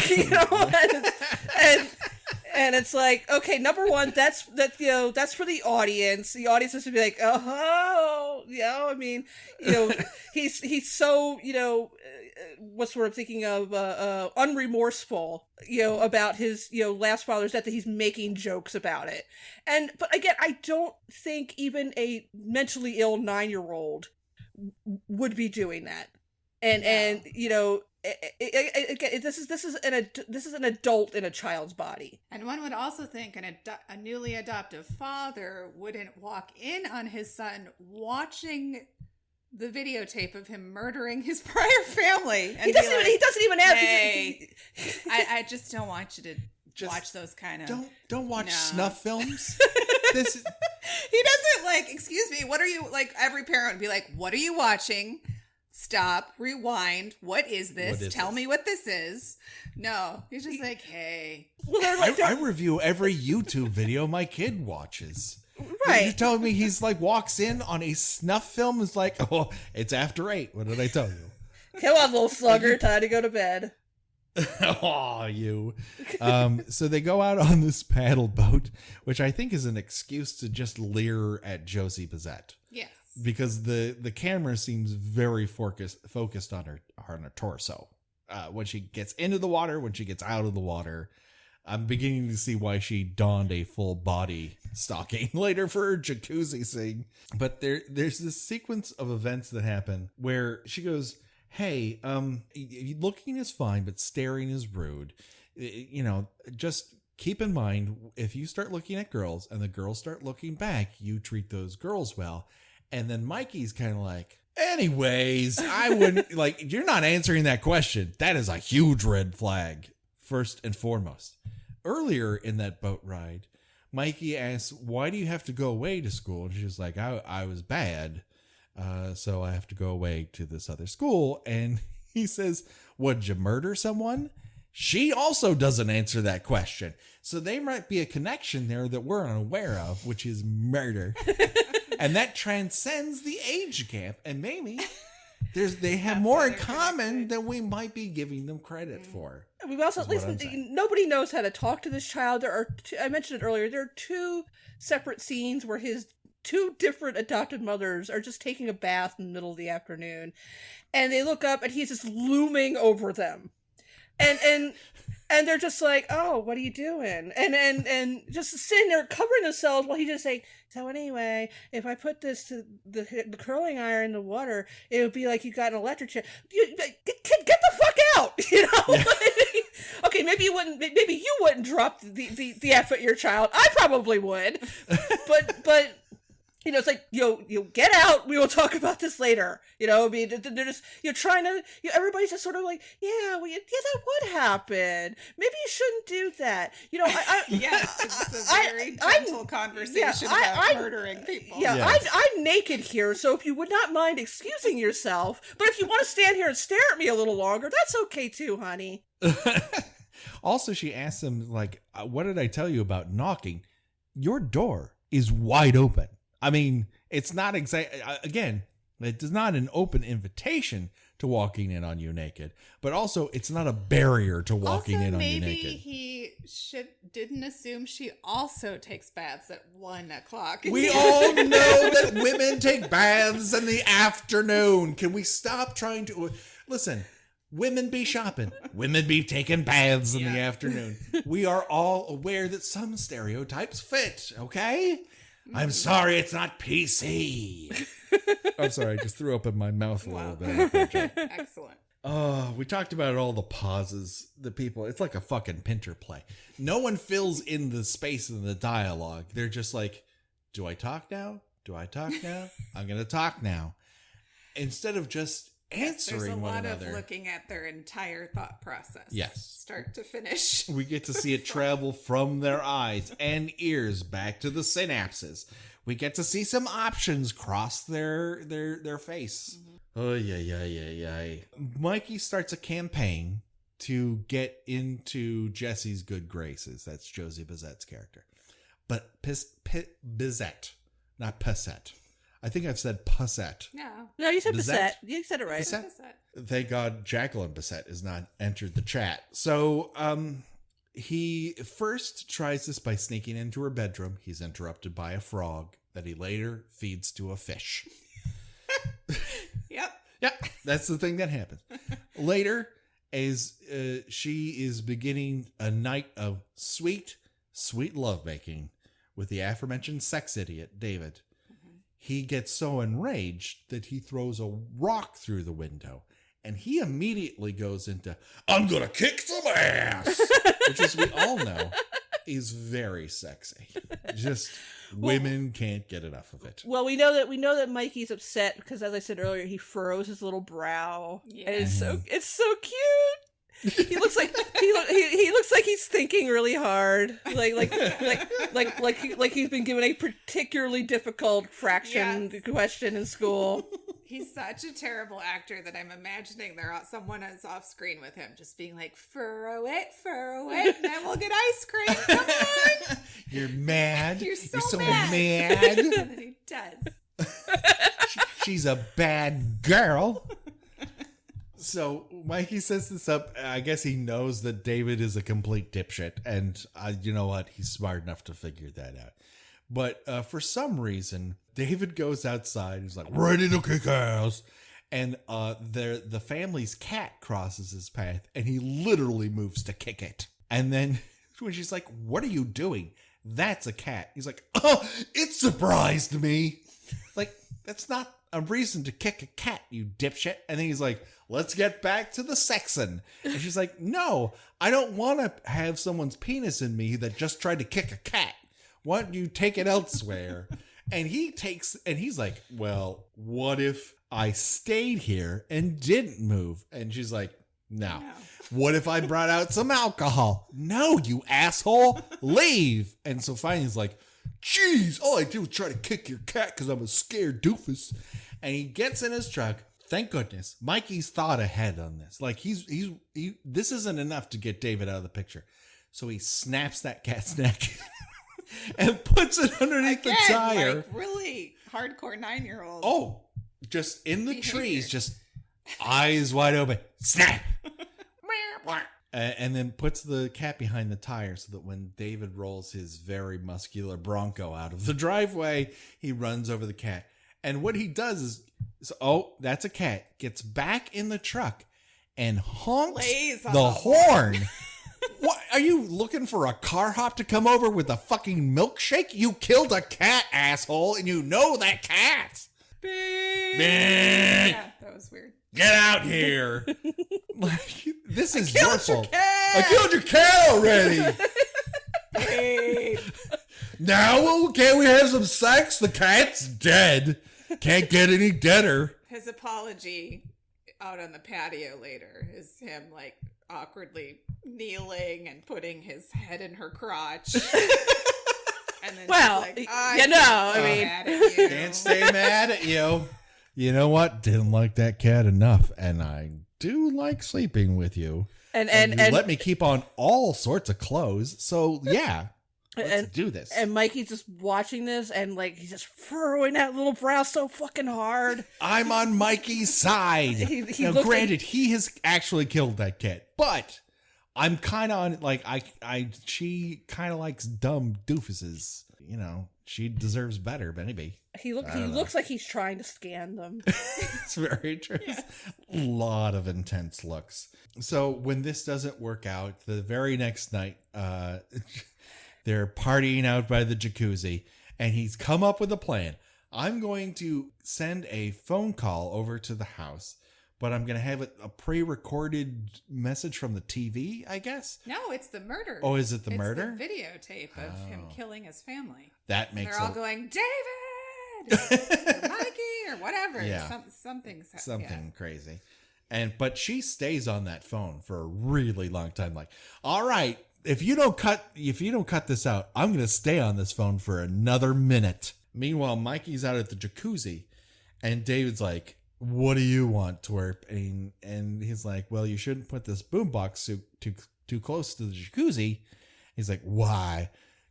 And it's like, okay, number one, that's for the audience. The audience has to be like, oh, I mean, he's so, what's the word I'm thinking of, unremorseful, about his, last father's death, that he's making jokes about it. But again, I don't think even a mentally ill 9-year-old would be doing that. And this is an adult in a child's body.
And one would also think a newly adoptive father wouldn't walk in on his son watching the videotape of him murdering his prior family. And
He doesn't even ask.
Hey, I just don't want you to watch those kind of.
Don't watch snuff films.
He doesn't excuse me, what are you, every parent would be like, what are you watching? Stop, rewind. What is this? Tell me what this is. No, he's just like, hey.
Well,
I review every YouTube video my kid watches.
Right.
You're telling me he's walks in on a snuff film, is like, oh, it's after 8. What did I tell you?
Come on, little slugger, time to go to bed.
Oh, you. So they go out on this paddle boat, which I think is an excuse to just leer at Josie Bazette.
Yes.
Because the camera seems very focused on her torso. When she gets into the water, when she gets out of the water, I'm beginning to see why she donned a full body stocking later for her jacuzzi scene. But there's this sequence of events that happen where she goes, hey, looking is fine, but staring is rude. Just keep in mind, if you start looking at girls and the girls start looking back, you treat those girls well. And then Mikey's kind of like, anyways, I wouldn't, you're not answering that question. That is a huge red flag, first and foremost. Earlier in that boat ride, Mikey asks, why do you have to go away to school? And she's like, I was bad, so I have to go away to this other school. And he says, what, did you murder someone? she also doesn't answer that question. So there might be a connection there that we're unaware of, which is murder. And that transcends the age gap. And maybe they have more in common than we might be giving them credit for.
We also, at least, nobody knows how to talk to this child. There are, I mentioned it earlier, there are 2 separate scenes where his 2 different adopted mothers are just taking a bath in the middle of the afternoon. And they look up and he's just looming over them. And they're just like, oh, what are you doing? And just sitting there covering themselves while he just saying, so anyway, if I put this to the curling iron in the water, it would be like you got an electric chair. Get the fuck out, you know? Yeah. Okay, maybe you wouldn't drop the F at your child. I probably would, but. You know, it's like, you get out. We will talk about this later. You know, I mean, they're just, you're trying to, everybody's just sort of like, yeah, that would happen. Maybe you shouldn't do that. You know,
it's a very gentle conversation about murdering people.
I'm naked here, so if you would not mind excusing yourself, but if you want to stand here and stare at me a little longer, that's okay too, honey.
Also, she asks him, like, what did I tell you about knocking? Your door is wide open. I mean, it's not again, it is not an open invitation to walking in on you naked, but also it's not a barrier to walking in on you naked.
Maybe he didn't assume she also takes baths at 1:00.
We all know that women take baths in the afternoon. Can we stop trying to listen? Women be shopping. Women be taking baths in the afternoon. We are all aware that some stereotypes fit, okay? I'm sorry, it's not PC. I'm sorry, I just threw up in my mouth a little bit.
Excellent.
We talked about all the pauses, the people. It's like a fucking Pinter play. No one fills in the space in the dialogue. They're just like, do I talk now? Do I talk now? I'm going to talk now. Instead of just answering one another.
There's a lot of looking at their entire thought process.
Yes.
Start to finish.
We get to see it travel from their eyes and ears back to the synapses. We get to see some options cross their face. Mm-hmm. Oh, yeah. Mikey starts a campaign to get into Jesse's good graces. That's Josie Bizzette's character. But Bizette, not Passette. I think I've said Passette.
No, you said Bissette. You said it right.
Bissette? Thank God Jacqueline Bissette has not entered the chat. So he first tries this by sneaking into her bedroom. He's interrupted by a frog that he later feeds to a fish. Yep. That's the thing that happens. Later, as she is beginning a night of sweet lovemaking with the aforementioned sex idiot, David, he gets so enraged that he throws a rock through the window. And he immediately goes into, I'm going to kick some ass, which, as we all know, is very sexy. Just women can't get enough of it.
Well, we know that Mikey's upset because, as I said earlier, he furrows his little brow. Yeah. And it's so cute. He looks like he looks like he's thinking really hard, like he's been given a particularly difficult fraction question in school.
He's such a terrible actor that I'm imagining someone is off screen with him, just being like, furrow it, and then we'll get ice cream. Come on,
you're mad.
You're so mad. And then he does.
She's a bad girl. So Mikey sets this up. I guess he knows that David is a complete dipshit. And you know what? He's smart enough to figure that out. But for some reason, David goes outside. He's like, ready to kick ass. And the family's cat crosses his path. And he literally moves to kick it. And then when she's like, what are you doing? That's a cat. He's like, oh, it surprised me. Like, that's not a reason to kick a cat, you dipshit. And then he's like, let's get back to the sexing. And she's like, no, I don't want to have someone's penis in me that just tried to kick a cat. Why don't you take it elsewhere? And he's like, well, what if I stayed here and didn't move? And she's like, no. What if I brought out some alcohol? No, you asshole. Leave. And so finally he's like, geez, all I did was try to kick your cat because I'm a scared doofus. And he gets in his truck, thank goodness, Mikey's thought ahead on this. Like this isn't enough to get David out of the picture. So he snaps that cat's neck and puts it underneath the tire.
Like really hardcore 9-year-old.
Oh, just in the trees, just eyes wide open. Snap! And then puts the cat behind the tire so that when David rolls his very muscular Bronco out of the driveway, he runs over the cat. And what he does is, that's a cat, gets back in the truck and honks the horn. What, are you looking for a car hop to come over with a fucking milkshake? You killed a cat, asshole, and you know that cat.
Beep.
Yeah,
that was weird.
Get out here. Like, this is your fault.
Cat.
I killed your cat already.
Beep.
Now, can't we have some sex? The cat's dead. Can't get any deader.
His apology out on the patio later is him like awkwardly kneeling and putting his head in her crotch. And then
can't stay mad at you. You know what? Didn't like that cat enough, and I do like sleeping with you. And you let me keep on all sorts of clothes. So yeah, let's do this.
And Mikey's just watching this, and like he's just furrowing that little brow so fucking hard.
I'm on Mikey's side. Now, granted, he has actually killed that cat, but I'm kind of on like she kind of likes dumb doofuses. You know, she deserves better, but maybe.
He looks like he's trying to scan them.
It's very true. Yes. A lot of intense looks. So when this doesn't work out, the very next night, they're partying out by the jacuzzi, and he's come up with a plan. I'm going to send a phone call over to the house, but I'm going to have a pre-recorded message from the TV, I guess?
No, it's the murder.
Oh, is it the murder?
It's the videotape of him killing his family.
That makes
They're all going, David! Or Mikey! Or whatever.
Yeah. Something crazy. But she stays on that phone for a really long time. Like, all right, if you don't cut this out, I'm going to stay on this phone for another minute. Meanwhile, Mikey's out at the jacuzzi, and David's like, what do you want, twerp? And he's like, well, you shouldn't put this boombox too close to the jacuzzi. He's like, why?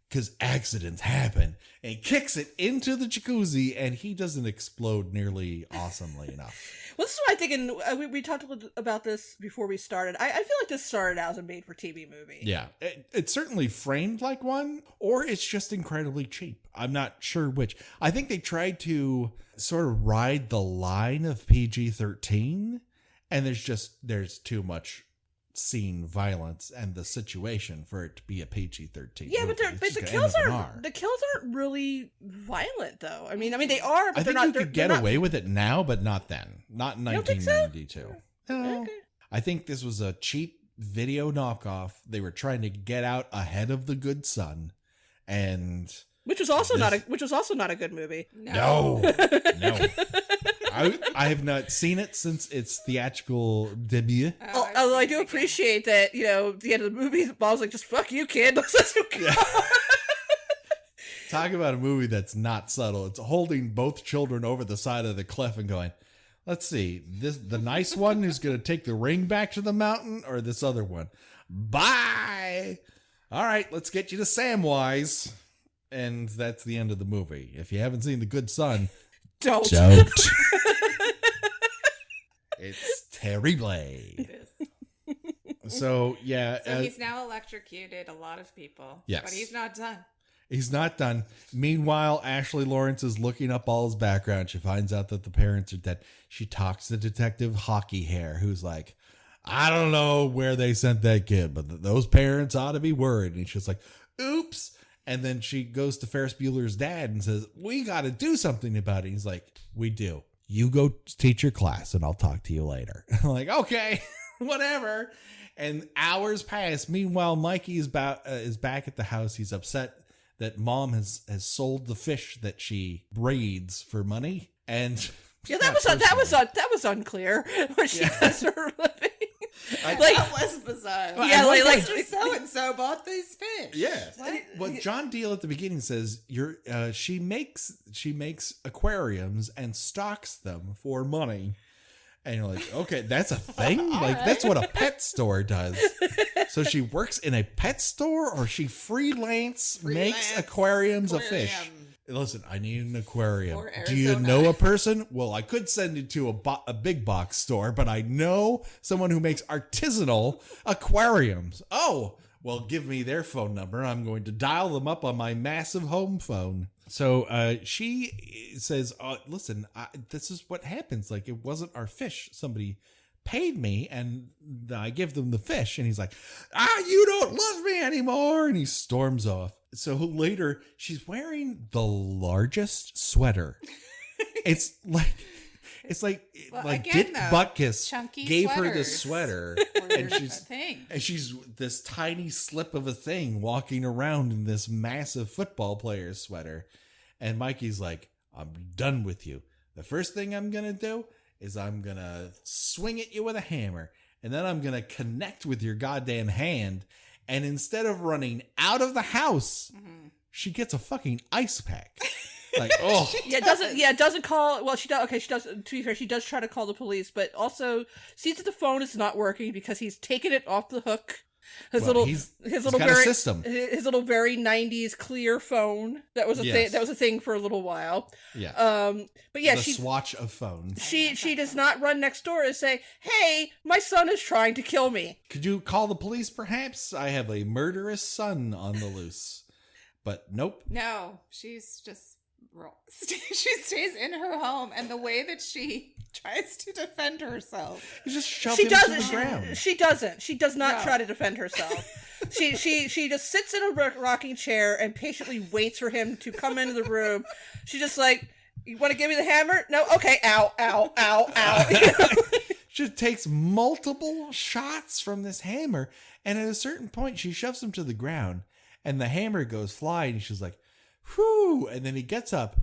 Because accidents happen. And he kicks it into the jacuzzi, and he doesn't explode nearly awesomely enough.
Well, this is what I think, and we talked about this before we started. I feel like this started out as a made-for-TV movie.
Yeah. It's certainly framed like one, or it's just incredibly cheap. I'm not sure which. I think they tried to sort of ride the line of PG-13, and there's too much scene violence and the situation for it to be a PG-13.
Yeah, movie. But the kills aren't really violent though. I mean they are, but
I
they're
think
not.
You could get away with it now, but not then. Not in 1992.
So?
No.
Okay.
I think this was a cheap video knockoff. They were trying to get out ahead of The Good Son, and
which was also not a good movie.
No. I have not seen it since its theatrical debut.
Although I do appreciate that, at the end of the movie, the ball's like, just fuck you, kid. Let's go. Yeah.
Talk about a movie that's not subtle. It's holding both children over the side of the cliff and going, let's see, the nice one who's going to take the ring back to the mountain, or this other one? Bye. All right, let's get you to Samwise. And that's the end of the movie. If you haven't seen The Good Son,
don't.
It's terrible.
It is.
So, yeah.
So he's now electrocuted a lot of people.
Yes.
But he's not done.
He's not done. Meanwhile, Ashley Lawerence is looking up all his background. She finds out that the parents are dead. She talks to Detective Hockey Hair, who's like, I don't know where they sent that kid, but those parents ought to be worried. And she's like, oops. And then she goes to Ferris Bueller's dad and says, we got to do something about it. He's like, we do. You go teach your class and I'll talk to you later. I'm like, okay, whatever. And hours pass. Meanwhile, Mikey is back at the house. He's upset that mom has sold the fish that she breeds for money. And
yeah, that was unclear what she does for a living.
That was bizarre.
Yeah, like
so and so bought these fish.
Yeah. Well, John Deal at the beginning says she makes aquariums and stocks them for money. And you're like, okay, that's a thing? Like, that's what a pet store does. So she works in a pet store, or she makes aquariums of fish? Listen, I need an aquarium. Do you know a person? Well, I could send you to a big box store, but I know someone who makes artisanal aquariums. Oh, well, give me their phone number. I'm going to dial them up on my massive home phone. So she says, listen, this is what happens. Like, it wasn't our fish. Somebody paid me and I give them the fish. And he's like, you don't love me anymore. And he storms off. So later, she's wearing the largest sweater. It's like
again,
Dick Butkus gave her the sweater,
and
she's this tiny slip of a thing walking around in this massive football player's sweater. And Mikey's like, I'm done with you. The first thing I'm gonna do is I'm gonna swing at you with a hammer, and then I'm gonna connect with your goddamn hand. And instead of running out of the house, she gets a fucking ice pack. Like, oh.
It doesn't call. Well, she does. Okay, she does. To be fair, she does try to call the police, but also sees that the phone is not working because he's taken it off the hook. His little
system.
His little very 90s clear phone. That was a thing. That was a thing for a little while.
Yeah.
But yeah,
the swatch of phones.
She does not run next door and say, "Hey, my son is trying to kill me."
Could you call the police, perhaps? I have a murderous son on the loose. But nope.
No, she's just. She stays in her home, and the way that she tries to defend herself,
you just shove him to the ground.
She doesn't. She does not try to defend herself. She just sits in a rocking chair and patiently waits for him to come into the room. She just like, you want to give me the hammer? No, okay. Ow, ow, ow, ow.
She takes multiple shots from this hammer, and at a certain point, she shoves him to the ground, and the hammer goes flying. And she's like, whew, and then he gets up,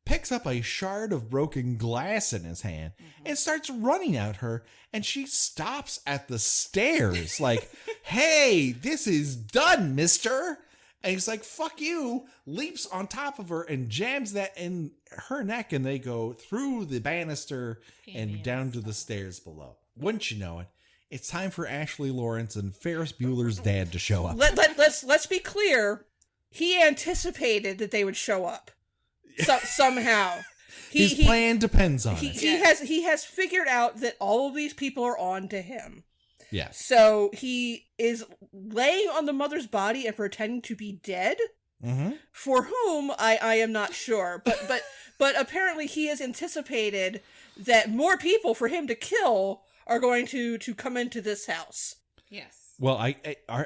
picks up a shard of broken glass in his hand, and starts running at her, and she stops at the stairs like, hey, this is done, mister. And he's like, fuck you, leaps on top of her and jams that in her neck, and they go through the banister and down to the stairs below. Wouldn't you know it, it's time for Ashley Lawerence and Ferris Bueller's dad to show up.
Let's be clear. He anticipated that they would show up somehow.
His plan depends on it.
He has figured out that all of these people are on to him.
Yes.
So he is laying on the mother's body and pretending to be dead.
Mm-hmm.
For whom I am not sure, but apparently he has anticipated that more people for him to kill are going to come into this house.
Yes.
Well,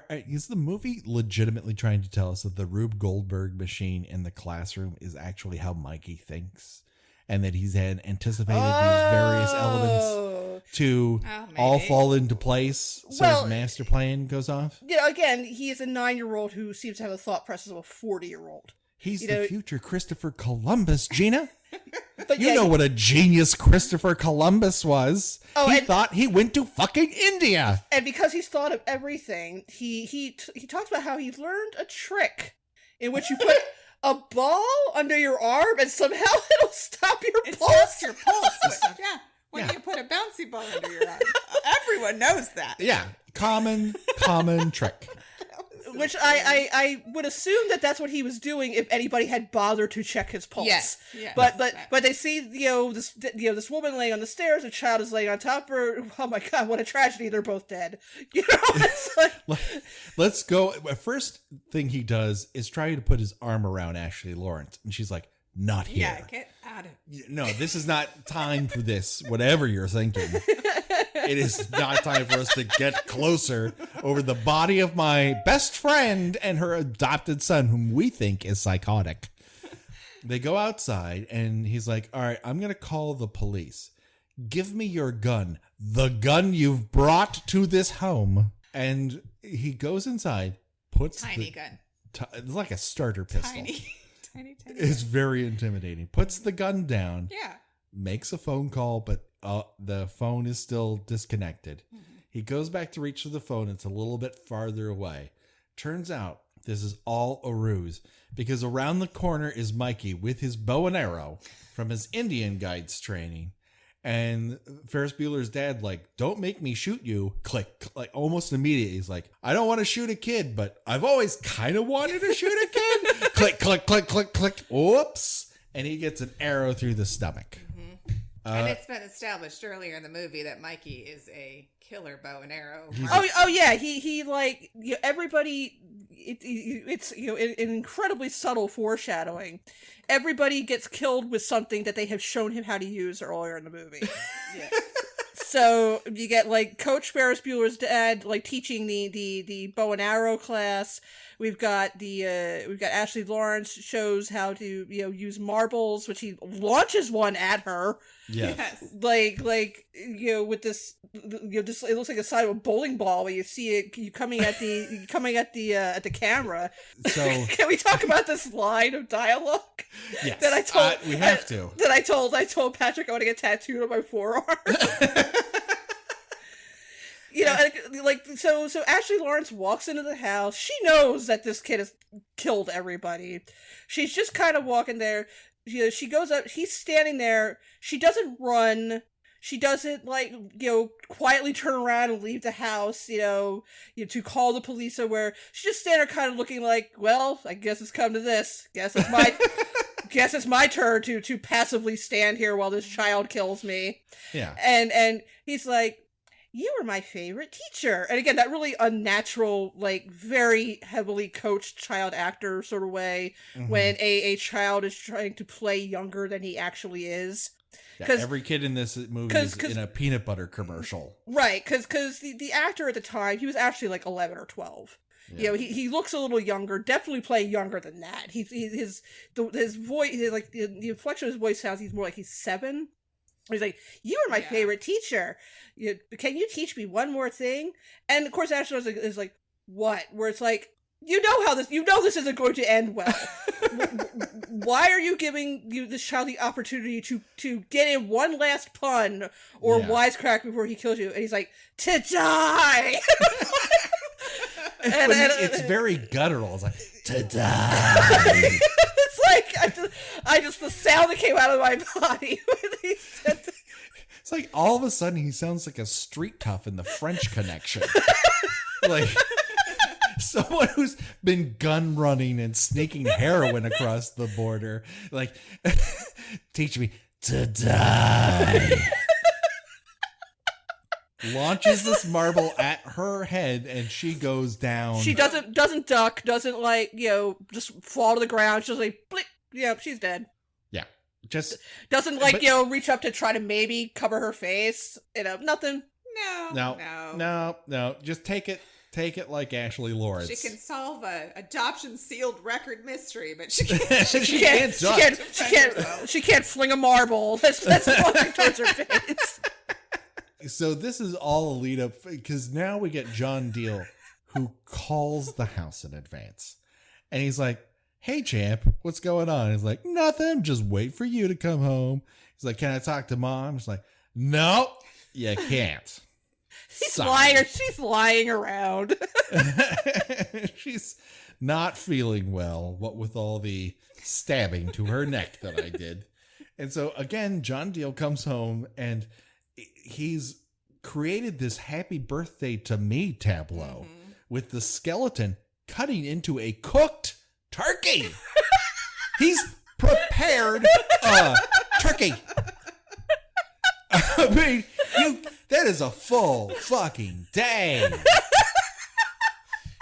is the movie legitimately trying to tell us that the Rube Goldberg machine in the classroom is actually how Mikey thinks? And that he's had anticipated these various elements to all fall into place so his master plan goes off?
Yeah, again, he is a 9-year-old who seems to have a thought process of a 40-year-old.
He's the future Christopher Columbus, Gina.
But
you know what a genius Christopher Columbus was.
Oh,
he thought he went to fucking India.
And because he's thought of everything, he talks about how he learned a trick in which you put a ball under your arm and somehow it'll stop your pulse.
Stops your pulse. Yeah. When you put a bouncy ball under your arm. Everyone knows that.
Yeah. Common trick.
Which I would assume that that's what he was doing if anybody had bothered to check his pulse.
Yes.
But they see this woman laying on the stairs, a child is laying on top of her. Oh my god, what a tragedy! They're both dead. It's like...
Let's go. First thing he does is try to put his arm around Ashley Lawerence, and she's like, "Not here.
Yeah, get out of here.
No, this is not time for this. Whatever you're thinking." It is not time for us to get closer over the body of my best friend and her adopted son, whom we think is psychotic. They go outside, and he's like, all right, I'm going to call the police. Give me your gun. The gun you've brought to this home. And he goes inside, puts
Tiny gun.
It's like a starter pistol.
Tiny.
It's very intimidating. Puts the gun down.
Yeah.
Makes a phone call, but the phone is still disconnected. Mm-hmm. He goes back to reach for the phone. It's a little bit farther away. Turns out this is all a ruse because around the corner is Mikey with his bow and arrow from his Indian guides training. And Ferris Bueller's dad, like, don't make me shoot you. Click, like almost immediately. He's like, I don't want to shoot a kid, but I've always kind of wanted to shoot a kid. Click, click, click, click, click. Whoops. And he gets an arrow through the stomach.
And it's been established earlier in the movie that Mikey is a killer bow and arrow.
Oh yeah, he like, you know, everybody. It's you know, an incredibly subtle foreshadowing. Everybody gets killed with something that they have shown him how to use earlier in the movie.
Yeah.
So you get like Coach Ferris Bueller's dad like teaching the bow and arrow class. We've got Ashley Lawerence shows how to, you know, use marbles, which he launches one at her.
Yes.
Like you know, with this, you know, this, it looks like a side of a bowling ball where you see it coming at the camera.
So
can we talk about this line of dialogue?
Yes,
That I told
we have to.
That I told Patrick I want to get tattooed on my forearm. You know, and like so Ashley Lawerence walks into the house. She knows that this kid has killed everybody. She's just kind of walking there. You know, she goes up. He's standing there. She doesn't run. She doesn't, like, you know, quietly turn around and leave the house, you know, to call the police or where. She's just standing there kind of looking like, well, I guess it's come to this. Guess it's my turn to passively stand here while this child kills me.
Yeah.
And he's like, you were my favorite teacher. And again, that really unnatural, like, very heavily coached child actor sort of way when a child is trying to play younger than he actually is.
Yeah, every kid in this movie is in a peanut butter commercial. Right,
because the actor at the time, he was actually like 11 or 12. Yeah. You know, he looks a little younger, definitely playing younger than that. His voice, like the inflection of his voice sounds, he's more like he's 7. He's like, you were my favorite teacher. Can you teach me one more thing? And of course, Ashley is like, what? Where it's like, you know this isn't going to end well. Why are you giving this child the opportunity to get in one last pun or wisecrack before he kills you? And he's like, to die.
and it's very guttural. It's like, to die.
It's like I just the sound that came out of my body when he said that.
It's like all of a sudden he sounds like a street tough in the French Connection. Like someone who's been gun running and sneaking heroin across the border. Like, teach me to die. Launches this marble at her head and she goes down.
She doesn't duck, doesn't, like, you know, just fall to the ground. She's like, blink. Yeah, she's dead.
Yeah. Just
doesn't, like, you know, reach up to try to maybe cover her face. You know, nothing.
No.
Just take it like Ashley Lawerence.
She can solve a adoption sealed record mystery, but she can't.
She can't fling a marble. That's launching towards her face.
So this is all a lead up because now we get John Deal, who calls the house in advance, and he's like, "Hey, champ, what's going on?" And he's like, "Nothing. Just wait for you to come home." He's like, "Can I talk to mom?" He's like, "No, you can't."
She's lying around.
She's not feeling well, what with all the stabbing to her neck that I did. And so again, John Deal comes home and he's created this happy birthday to me tableau with the skeleton cutting into a cooked turkey. He's prepared a turkey. I mean, that is a full fucking day.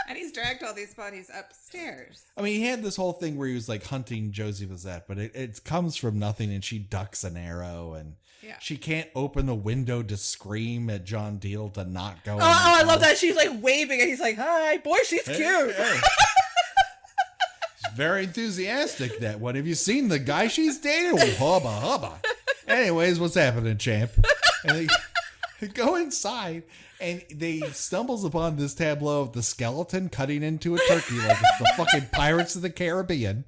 And he's dragged all these bodies upstairs.
I mean, he had this whole thing where he was like hunting Josie Bazette, but it comes from nothing, and she ducks an arrow, and she can't open the window to scream at John Deal to not go.
I love that. She's like waving, and he's like, "Hi, boy, she's cute."
Hey. She's very enthusiastic, that one. Have you seen the guy she's dating? Oh, hubba. Anyways, what's happening, champ? And they go inside, and they stumbles upon this tableau of the skeleton cutting into a turkey like it's the fucking Pirates of the Caribbean,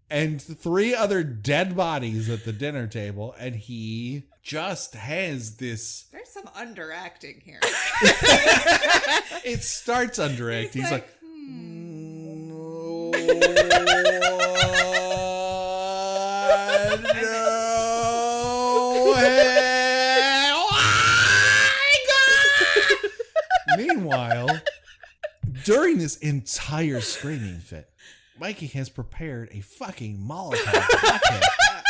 and 3 other dead bodies at the dinner table, and he just has this.
There's some underacting here.
It starts underacting. He's like Meanwhile, during this entire screaming fit, Mikey has prepared a fucking Molotov cocktail.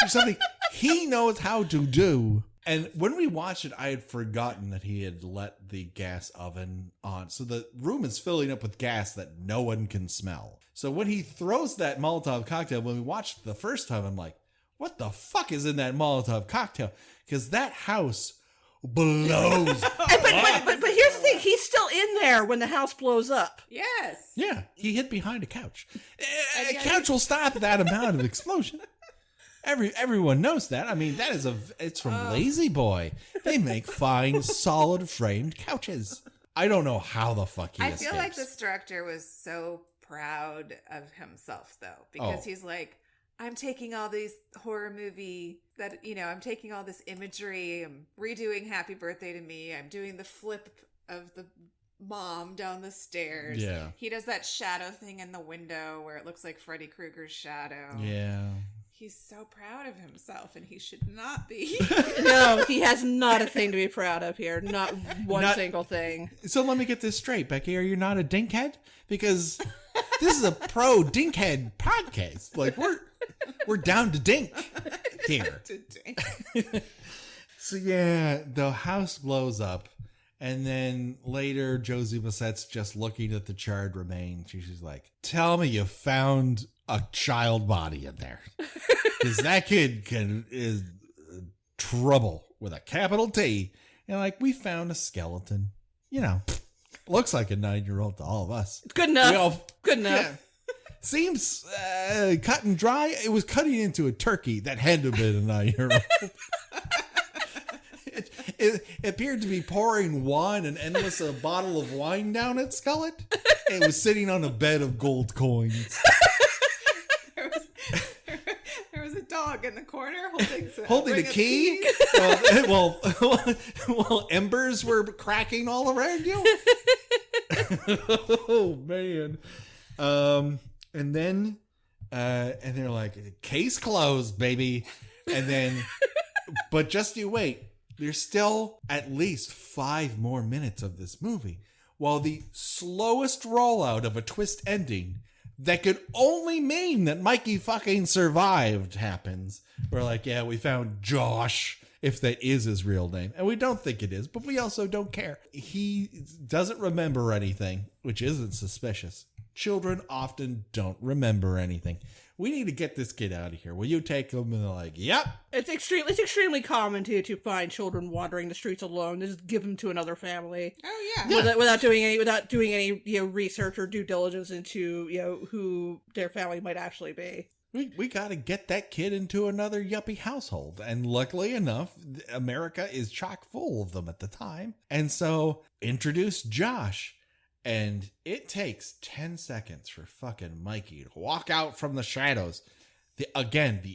Something he knows how to do. And when we watched it, I had forgotten that he had let the gas oven on. So the room is filling up with gas that no one can smell. So when he throws that Molotov cocktail, when we watched it the first time, I'm like, what the fuck is in that Molotov cocktail? Because that house blows.
But here's the thing. He's still in there when the house blows up.
Yes.
Yeah, he hid behind a couch. A couch will stop that amount of explosion. Everyone knows that. I mean, it's from Lazy Boy. They make fine, solid framed couches. I don't know how the fuck he escapes.
I feel like this director was so proud of himself, though, because he's like, I'm taking all these horror movie I'm taking all this imagery. I'm redoing Happy Birthday to Me. I'm doing the flip of the mom down the stairs.
Yeah.
He does that shadow thing in the window where it looks like Freddy Krueger's shadow.
Yeah.
He's so proud of himself, and he should not be.
No, he has not a thing to be proud of here. Not one single thing.
So let me get this straight, Becky. Are you not a dinkhead? Because this is a pro dinkhead podcast. Like we're down to dink here. So yeah, the house blows up, and then later Josie Bassett's just looking at the charred remains. She's like, "Tell me you found a child body in there, because that kid is trouble with a capital T." And like, we found a skeleton. Looks like a 9-year-old to all of us.
Good enough. Good enough.
Yeah. Seems cut and dry. It was cutting into a turkey that had to have been a 9-year-old. It appeared to be pouring an endless bottle of wine down its gullet. It was sitting on a bed of gold coins.
There was a dog in the corner
holding a key. While embers were cracking all around you. Oh man. And then they're like, case closed, baby. And then, but just you wait. There's still at least 5 more minutes of this movie, while the slowest rollout of a twist ending that could only mean that Mikey fucking survived happens. We're like, yeah, we found Josh, if that is his real name. And we don't think it is, but we also don't care. He doesn't remember anything, which isn't suspicious. Children often don't remember anything. We need to get this kid out of here. Will you take him? And they're like, yep.
It's extremely common to find children wandering the streets alone. They just give them to another family.
Oh yeah.
Without doing any research or due diligence into who their family might actually be.
We got to get that kid into another yuppie household. And luckily enough, America is chock full of them at the time. And so introduce Josh. And it takes 10 seconds for fucking Mikey to walk out from the shadows. The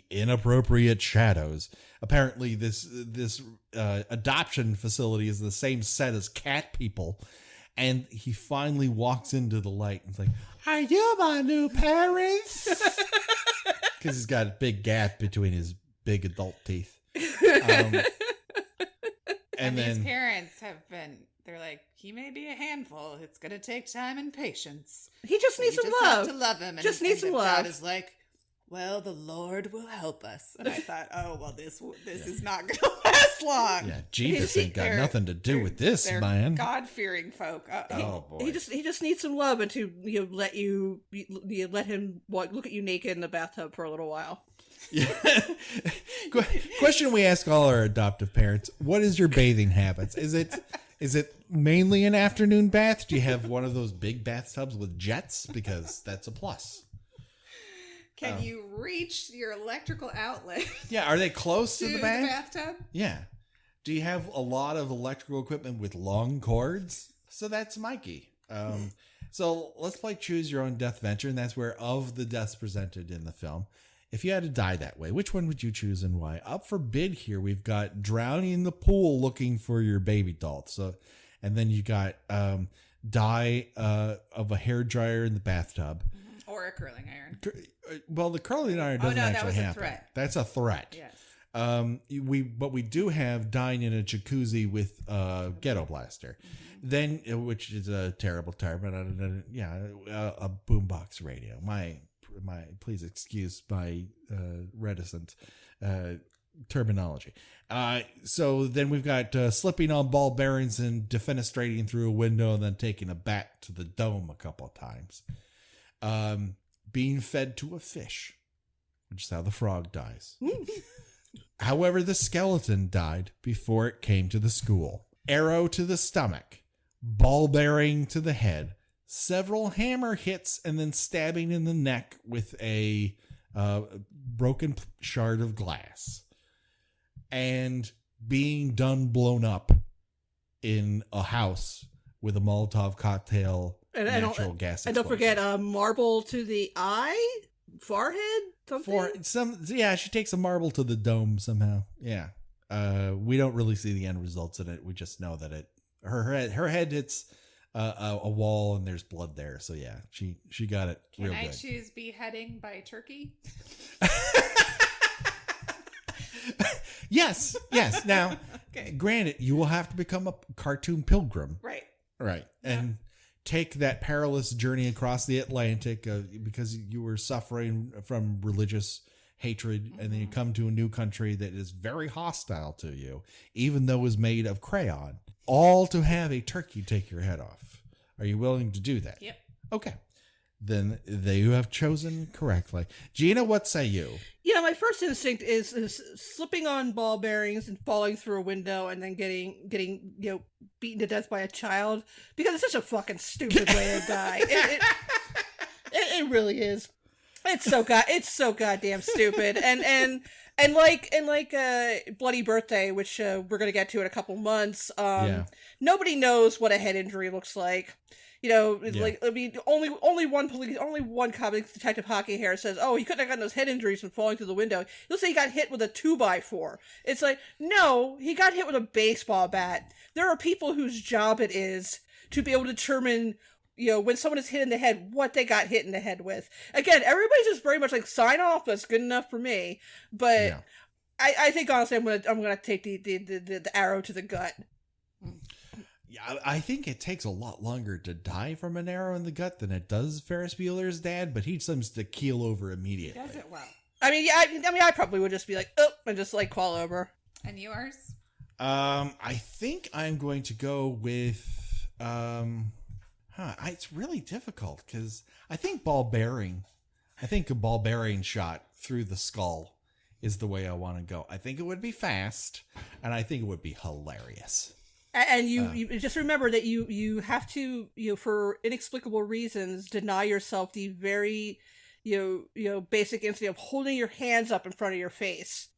inappropriate shadows. Apparently, this adoption facility is the same set as Cat People. And he finally walks into the light and is like, "Are you my new parents?" Because he's got a big gap between his big adult teeth.
And these parents have been... They're like, he may be a handful. It's going to take time and patience.
He just needs some love.
Have to love him. And,
just needs some love.
Dad is like, well, the Lord will help us. And I thought, oh, well, this is not going to last long.
Yeah, Jesus ain't got nothing to do with this,
they're
man.
God-fearing folk.
Oh boy.
He just needs some love and to let him look at you naked in the bathtub for a little while.
Yeah. Question we ask all our adoptive parents: what is your bathing habits? Is it mainly an afternoon bath? Do you have one of those big bathtubs with jets? Because that's a plus.
Can you reach your electrical outlet?
Yeah, are they close to the
bathtub?
Yeah. Do you have a lot of electrical equipment with long cords? So that's Mikey. So let's play Choose Your Own Death Venture, and that's where of the deaths presented in the film, if you had to die that way, which one would you choose and why? Up for bid here, we've got drowning in the pool looking for your baby doll. So, and then you got die of a hairdryer in the bathtub.
Or a curling iron.
Well, the curling iron doesn't actually
that was
happen.
A threat.
That's a threat.
Yes.
we do have dying in a jacuzzi with ghetto blaster, then which is a terrible term, but a boombox radio. My please excuse my reticent terminology. So then we've got slipping on ball bearings and defenestrating through a window and then taking a bat to the dome a couple of times. Being fed to a fish, which is how the frog dies. However, the skeleton died before it came to the school. Arrow to the stomach, ball bearing to the head, several hammer hits, and then stabbing in the neck with a broken shard of glass. And being blown up in a house with a Molotov cocktail natural gas explosion.
And don't forget marble to the eye, forehead,
she takes a marble to the dome somehow. Yeah. We don't really see the end results in it. We just know that her head hits a wall and there's blood there. So yeah, she got it real good.
Can I choose beheading by turkey?
Yes. Now,
okay.
Granted, you will have to become a cartoon pilgrim.
Right.
And take that perilous journey across the Atlantic because you were suffering from religious hatred, and then you come to a new country that is very hostile to you, even though it was made of crayon, all to have a turkey take your head off. Are you willing to do that?
Yep.
Okay. Then you have chosen correctly. Gina, what say you?
My first instinct is slipping on ball bearings and falling through a window and then getting beaten to death by a child, because it's such a fucking stupid way to die. It really is. It's so goddamn stupid. And like Bloody Birthday, which we're gonna get to in a couple months. Nobody knows what a head injury looks like. Only one comic detective Hockey Hair says, "Oh, he couldn't have gotten those head injuries from falling through the window." He'll say he got hit with a 2x4. It's like, no, he got hit with a baseball bat. There are people whose job it is to be able to determine, when someone is hit in the head, what they got hit in the head with. Again, everybody's just very much like, sign off. That's good enough for me. But I think honestly, I'm gonna take the arrow to the gut.
Yeah, I think it takes a lot longer to die from an arrow in the gut than it does Ferris Bueller's dad, but he seems to keel over immediately.
He does it well.
I probably would just be like, oh, and just like fall over.
And yours?
I think I'm going to go with, it's really difficult because I think a ball bearing shot through the skull is the way I want to go. I think it would be fast, and I think it would be hilarious.
And you just remember that you have to, for inexplicable reasons, deny yourself the very, basic instinct of holding your hands up in front of your face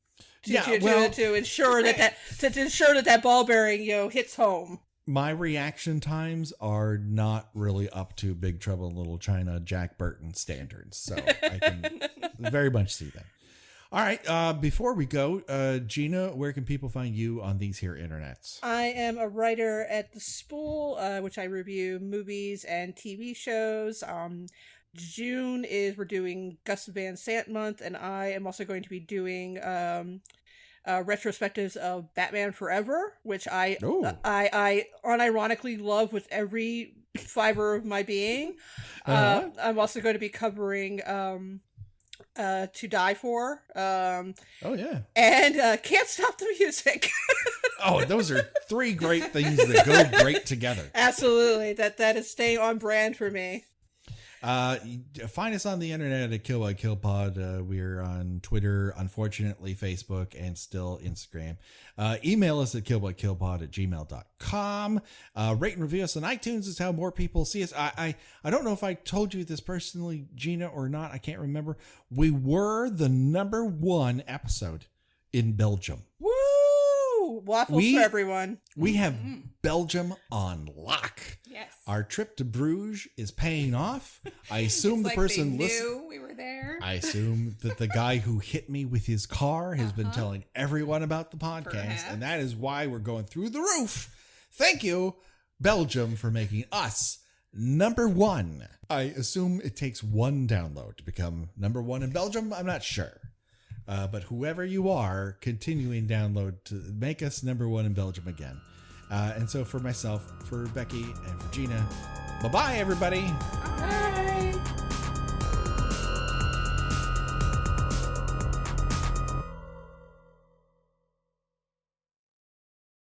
to ensure that ball bearing, hits home.
My reaction times are not really up to Big Trouble in Little China, Jack Burton standards, so I can very much see that. All right, before we go, Gina, where can people find you on these here internets?
I am a writer at The Spool, which I review movies and TV shows. June we're doing Gus Van Sant month, and I am also going to be doing retrospectives of Batman Forever, which I unironically love with every fiber of my being. I'm also going to be covering To Die For. And Can't Stop the Music.
Oh, those are three great things that go great together.
Absolutely. That is staying on brand for me.
Find us on the internet at Kill by Kill Pod. We're on Twitter, unfortunately Facebook, and still Instagram. Email us at killbykillpod@gmail.com. Rate and review us on iTunes is how more people see us. I don't know if I told you this personally, Gina, or not. I can't remember. We were the #1 episode in Belgium.
Woo! Waffles for everyone.
We have Belgium on lock.
Yes.
Our trip to Bruges is paying off. I assume
it's
the person
they knew we were there.
I assume that the guy who hit me with his car has been telling everyone about the podcast,
Perhaps.
and that is why we're going through the roof. Thank you, Belgium, for making us #1. I assume it takes one download to become #1 in Belgium. I'm not sure. But whoever you are, continuing download to make us number one in Belgium again. And so for myself, for Becky, and for Gina, bye-bye, everybody.
Bye.